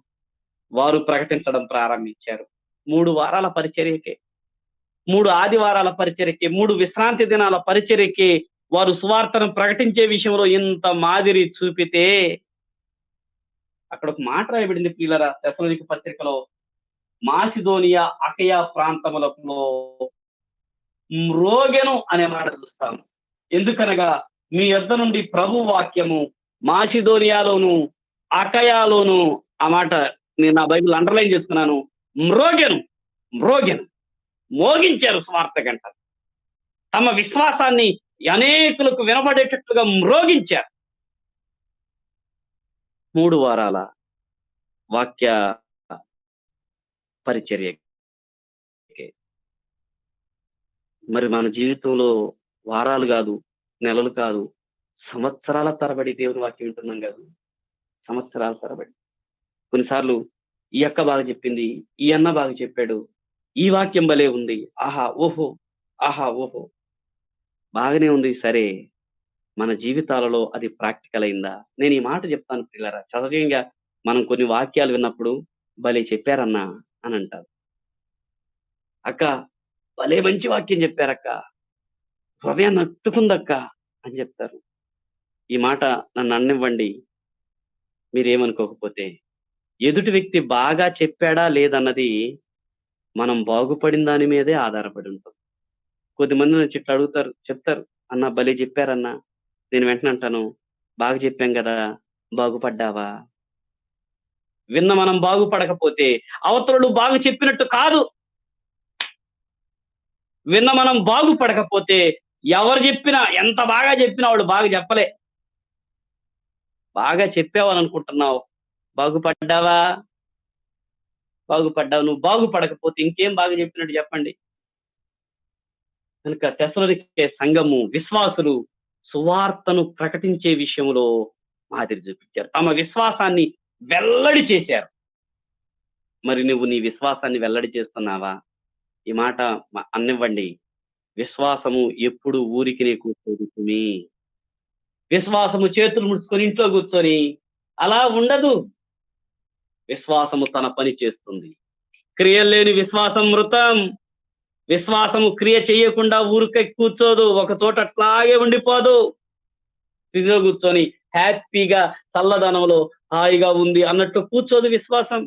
వారు ప్రకటించడం ప్రారంభించారు. 3 వారాల పరిచర్యకే, 3 ఆదివారాల పరిచర్యకే, 3 విశ్రాంతి దినాల పరిచర్యకే వారు సువార్తను ప్రకటించే విషయంలో ఇంత మాదిరి చూపితే, అక్కడ ఒక మాట రాయబడింది ప్రియులరా తెస్సలోనిక పత్రికలో, మాసిదోనియా అకయ ప్రాంతములలో మ్రోగెను అనే మాట చూస్తాము. ఎందుకనగా మీ యొద్ద నుండి ప్రభు వాక్యము మాసిదోనియాలోను అకయాలోను, ఆ మాట నేను నా బైబిల్ అండర్లైన్ చేసుకున్నాను, మ్రోగెను మోగించారు స్వార్థ గంట. తమ విశ్వాసాన్ని అనేకులకు వినబడేటట్లుగా మ్రోగించారు. 3 వారాల వాక్య పరిచర్య. మరి మన జీవితంలో వారాలు కాదు, నెలలు కాదు, సంవత్సరాల తరబడి దేవుని వాక్యం వింటున్నాం కాదు, సంవత్సరాల తరబడి. కొన్నిసార్లు ఈ అక్క బాగా చెప్పింది, ఈ అన్న బాగా చెప్పాడు, ఈ వాక్యం భలే ఉంది, ఆహా ఓహో బాగానే ఉంది. సరే, మన జీవితాలలో అది ప్రాక్టికల్ అయిందా? నేను ఈ మాట చెప్తాను పిల్లరా, సహజంగా మనం కొన్ని వాక్యాలు విన్నప్పుడు భలే చెప్పారన్నా అని అంటారు. అక్క భలే మంచి వాక్యం చెప్పారక్క, హృదయాన్ని నత్తుకుందక్క అని చెప్తారు. ఈ మాట నన్ను అన్నివ్వండి, మీరేమనుకోకపోతే, ఎదుటి వ్యక్తి బాగా చెప్పాడా లేదన్నది మనం బాగుపడిన దాని మీదే ఆధారపడి ఉంటుంది. కొద్దిమంది నన్ను ఇట్లా అడుగుతారు, చెప్తారు, అన్న భలే చెప్పారన్నా. నేను వెంటనే అంటాను, బాగా చెప్పాం కదా, బాగుపడ్డావా? విన్న మనం బాగుపడకపోతే అవతరులు బాగా చెప్పినట్టు కాదు. విన్న మనం బాగుపడకపోతే ఎవరు చెప్పినా, ఎంత బాగా చెప్పినా వాళ్ళు బాగా చెప్పలే. బాగా చెప్పావని అనుకుంటున్నావు, బాగుపడ్డావా? నువ్వు బాగుపడకపోతే ఇంకేం బాగా చెప్పినట్టు చెప్పండి. కనుక తెస్సలోనికే సంఘము విశ్వాసులు సువార్తను ప్రకటించే విషయంలో మాదిరి చూపించారు, తమ విశ్వాసాన్ని వెల్లడి చేశారు. మరి నువ్వు నీ విశ్వాసాన్ని వెల్లడి చేస్తున్నావా? ఈ మాట అన్నివ్వండి. విశ్వాసము ఎప్పుడు ఊరికి కూర్చోదుకుని, విశ్వాసము చేతులు ముడుచుకొని ఇంట్లో కూర్చొని అలా ఉండదు. విశ్వాసము తన పని చేస్తుంది. క్రియలు లేని విశ్వాసం మృతం. విశ్వాసము క్రియ చేయకుండా ఊరికే కూర్చోదు, ఒక చోట అట్లాగే ఉండిపోదు. స్థితిలో కూర్చొని హ్యాపీగా చల్లదనంలో హాయిగా ఉంది అన్నట్టు కూర్చోదు విశ్వాసం.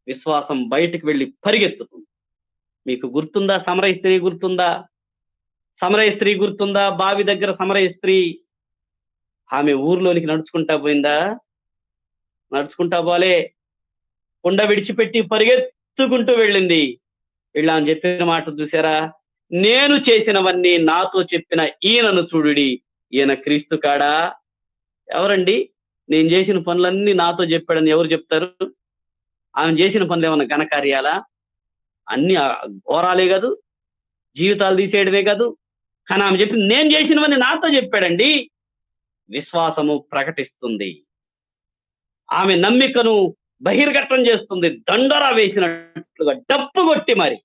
విశ్వాసం బయటికి వెళ్ళి పరిగెత్తుతుంది. మీకు గుర్తుందా? సమరయ స్త్రీ గుర్తుందా? బావి దగ్గర సమరయ స్త్రీ, ఆమె ఊర్లోనికి నడుచుకుంటా పోయిందా? నడుచుకుంటా పోలే, కుండ విడిచిపెట్టి పరిగెత్తుకుంటూ వెళ్ళింది. వీళ్ళు ఆమె చెప్పిన మాట చూసారా? నేను చేసినవన్నీ నాతో చెప్పిన ఈయనను చూడుడి, ఈయన క్రీస్తు కాడా? ఎవరండి? నేను చేసిన పనులన్నీ నాతో చెప్పాడని ఎవరు చెప్తారు? ఆమె చేసిన పనులు ఏమన్నా ఘనకార్యాలా? అన్ని ఘోరాలే కాదు, జీవితాలు తీసేయడమే కాదు. కానీ ఆమె చెప్పింది నేను చేసినవన్నీ నాతో చెప్పాడండి. విశ్వాసము ప్రకటిస్తుంది. ఆమె నమ్మికను బహిర్గతం చేస్తుంది. దండోరా వేసినట్లుగా డప్పు కొట్టి మరి.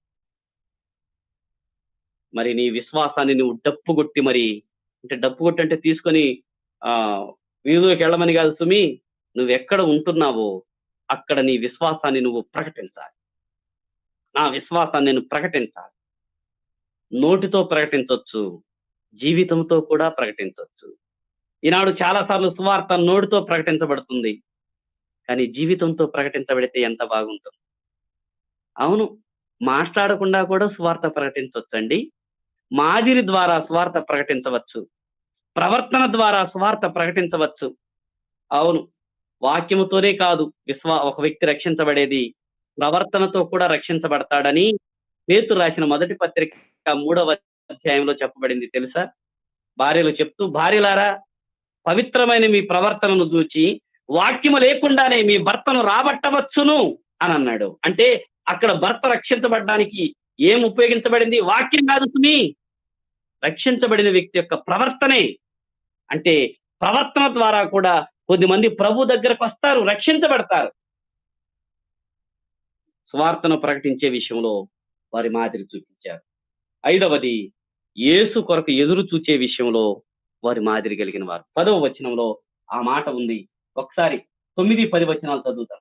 మరి నీ విశ్వాసాన్ని నువ్వు డప్పు కొట్టి మరి, అంటే డప్పు కొట్టి అంటే తీసుకొని వీధిలోకి వెళ్ళమని కాదు సుమి. నువ్వెక్కడ ఉంటున్నావో అక్కడ నీ విశ్వాసాన్ని నువ్వు ప్రకటించాలి. నా విశ్వాసాన్ని నేను ప్రకటించాలి. నోటితో ప్రకటించొచ్చు, జీవితంతో కూడా ప్రకటించొచ్చు. ఈనాడు చాలా సార్లు సువార్త నోటితో ప్రకటించబడుతుంది, కానీ జీవితంతో ప్రకటించబడితే ఎంత బాగుంటుంది. అవును, మాట్లాడకుండా కూడా సువార్త ప్రకటించవచ్చండి. మాదిరి ద్వారా సువార్త ప్రకటించవచ్చు, ప్రవర్తన ద్వారా సువార్త ప్రకటించవచ్చు. అవును, వాక్యముతోనే కాదు ఒక వ్యక్తి రక్షించబడేది, ప్రవర్తనతో కూడా రక్షించబడతాడని పేతురు రాసిన మొదటి పత్రిక 3వ అధ్యాయంలో చెప్పబడింది తెలుసా? భార్యలు చెప్తూ, భార్యలారా పవిత్రమైన మీ ప్రవర్తనను చూచి వాక్యము లేకుండానే మీ భర్తను రాబట్టవచ్చును అని అన్నాడు. అంటే అక్కడ భర్త రక్షించబడడానికి ఏం ఉపయోగించబడింది? వాక్యం కాదు సుమి, రక్షించబడిన వ్యక్తి యొక్క ప్రవర్తనే. అంటే ప్రవర్తన ద్వారా కూడా కొద్దిమంది ప్రభు దగ్గరకు వస్తారు, రక్షించబడతారు. సువార్తను ప్రకటించే విషయంలో వారి మాదిరి చూపించారు. 5వది, యేసు కొరకు ఎదురు చూచే విషయంలో వారి మాదిరి కలిగిన వారు. 10వ వచనంలో ఆ మాట ఉంది. ఒకసారి 9, 10 వచనాలు చదువుతాం.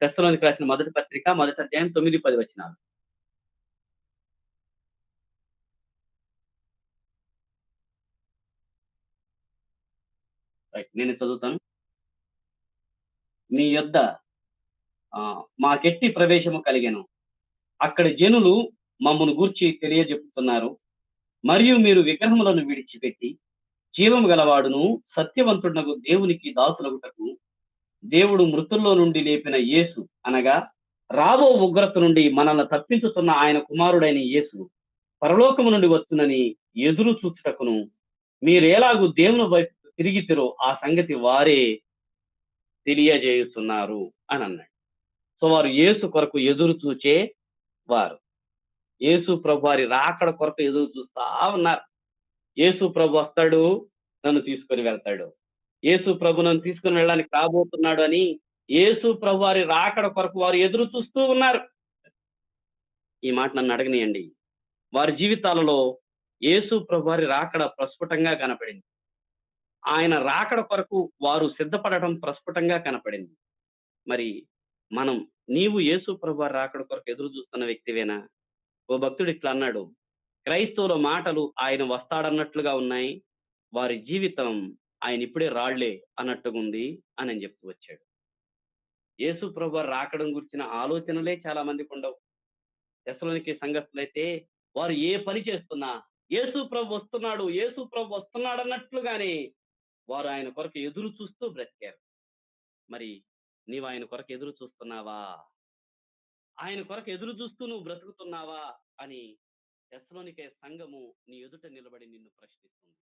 తెస్సలోనికి రాసిన మొదటి పత్రిక 1వ అధ్యాయం 9, 10 వచనాలు. నేను చదువుతాను. మీ యొద్ద మాకెట్టి ప్రవేశము కలిగెను. అక్కడి జనులు మమ్మను గూర్చి తెలియజెప్పుతున్నారు. మరియు మీరు విగ్రహములను విడిచిపెట్టి జీవము గలవాడును సత్యవంతుడగు దేవునికి దాసులగుటకు దేవుడు మృతుల్లో నుండి లేపిన యేసు, అనగా రాబో ఉగ్రత నుండి మనల్ని తప్పించుతున్న ఆయన కుమారుడైన యేసు పరలోకము నుండి వచ్చునని ఎదురు చూచుటకును మీరేలాగు దేవుని వైపు తిరిగితిరో ఆ సంగతి వారే తెలియజేయుచున్నారు అని అన్నాడు. సో వారు యేసు కొరకు ఎదురు చూచే వారు. యేసు ప్రభు వారి రాకడ కొరకు ఎదురు చూస్తా ఉన్నారు. యేసు ప్రభు వస్తాడు, నన్ను తీసుకొని వెళ్తాడు. యేసు ప్రభు నన్ను తీసుకొని వెళ్ళడానికి రాబోతున్నాడు అని యేసు ప్రభు వారి రాకడ కొరకు వారు ఎదురు చూస్తూ ఉన్నారు. ఈ మాట నన్ను అడగనియండి. వారి జీవితాలలో యేసు ప్రభు వారి రాకడ ప్రస్ఫుటంగా కనపడింది. ఆయన రాకడ కొరకు వారు సిద్ధపడటం ప్రస్ఫుటంగా కనపడింది. మరి నీవు యేసు ప్రభు వారి రాకడ కొరకు ఎదురు చూస్తున్న వ్యక్తివేనా? ఓ భక్తుడు ఇట్లా అన్నాడు, క్రైస్తవుల మాటలు ఆయన వస్తాడన్నట్లుగా ఉన్నాయి, వారి జీవితం ఆయన ఇప్పుడే రాళ్లే అన్నట్టుగా ఉంది అని చెప్తూ వచ్చాడు. యేసు ప్రభు వారు రాకడం గురించిన ఆలోచనలే చాలా మందికి ఉండవు. తెస్సలోనికే సంఘస్థులైతే వారు ఏ పని చేస్తున్నా యేసు ప్రభు వస్తున్నాడు, యేసు ప్రభు వస్తున్నాడు అన్నట్లుగానే వారు ఆయన కొరకు ఎదురు చూస్తూ బ్రతికారు. మరి నీవు ఆయన కొరకు ఎదురు చూస్తున్నావా? ఆయన కొరకు ఎదురు చూస్తూ నువ్వు బ్రతుకుతున్నావా అని తెస్సలోనికే సంఘము నీ ఎదుట నిలబడి నిన్ను ప్రశ్నిస్తుంది.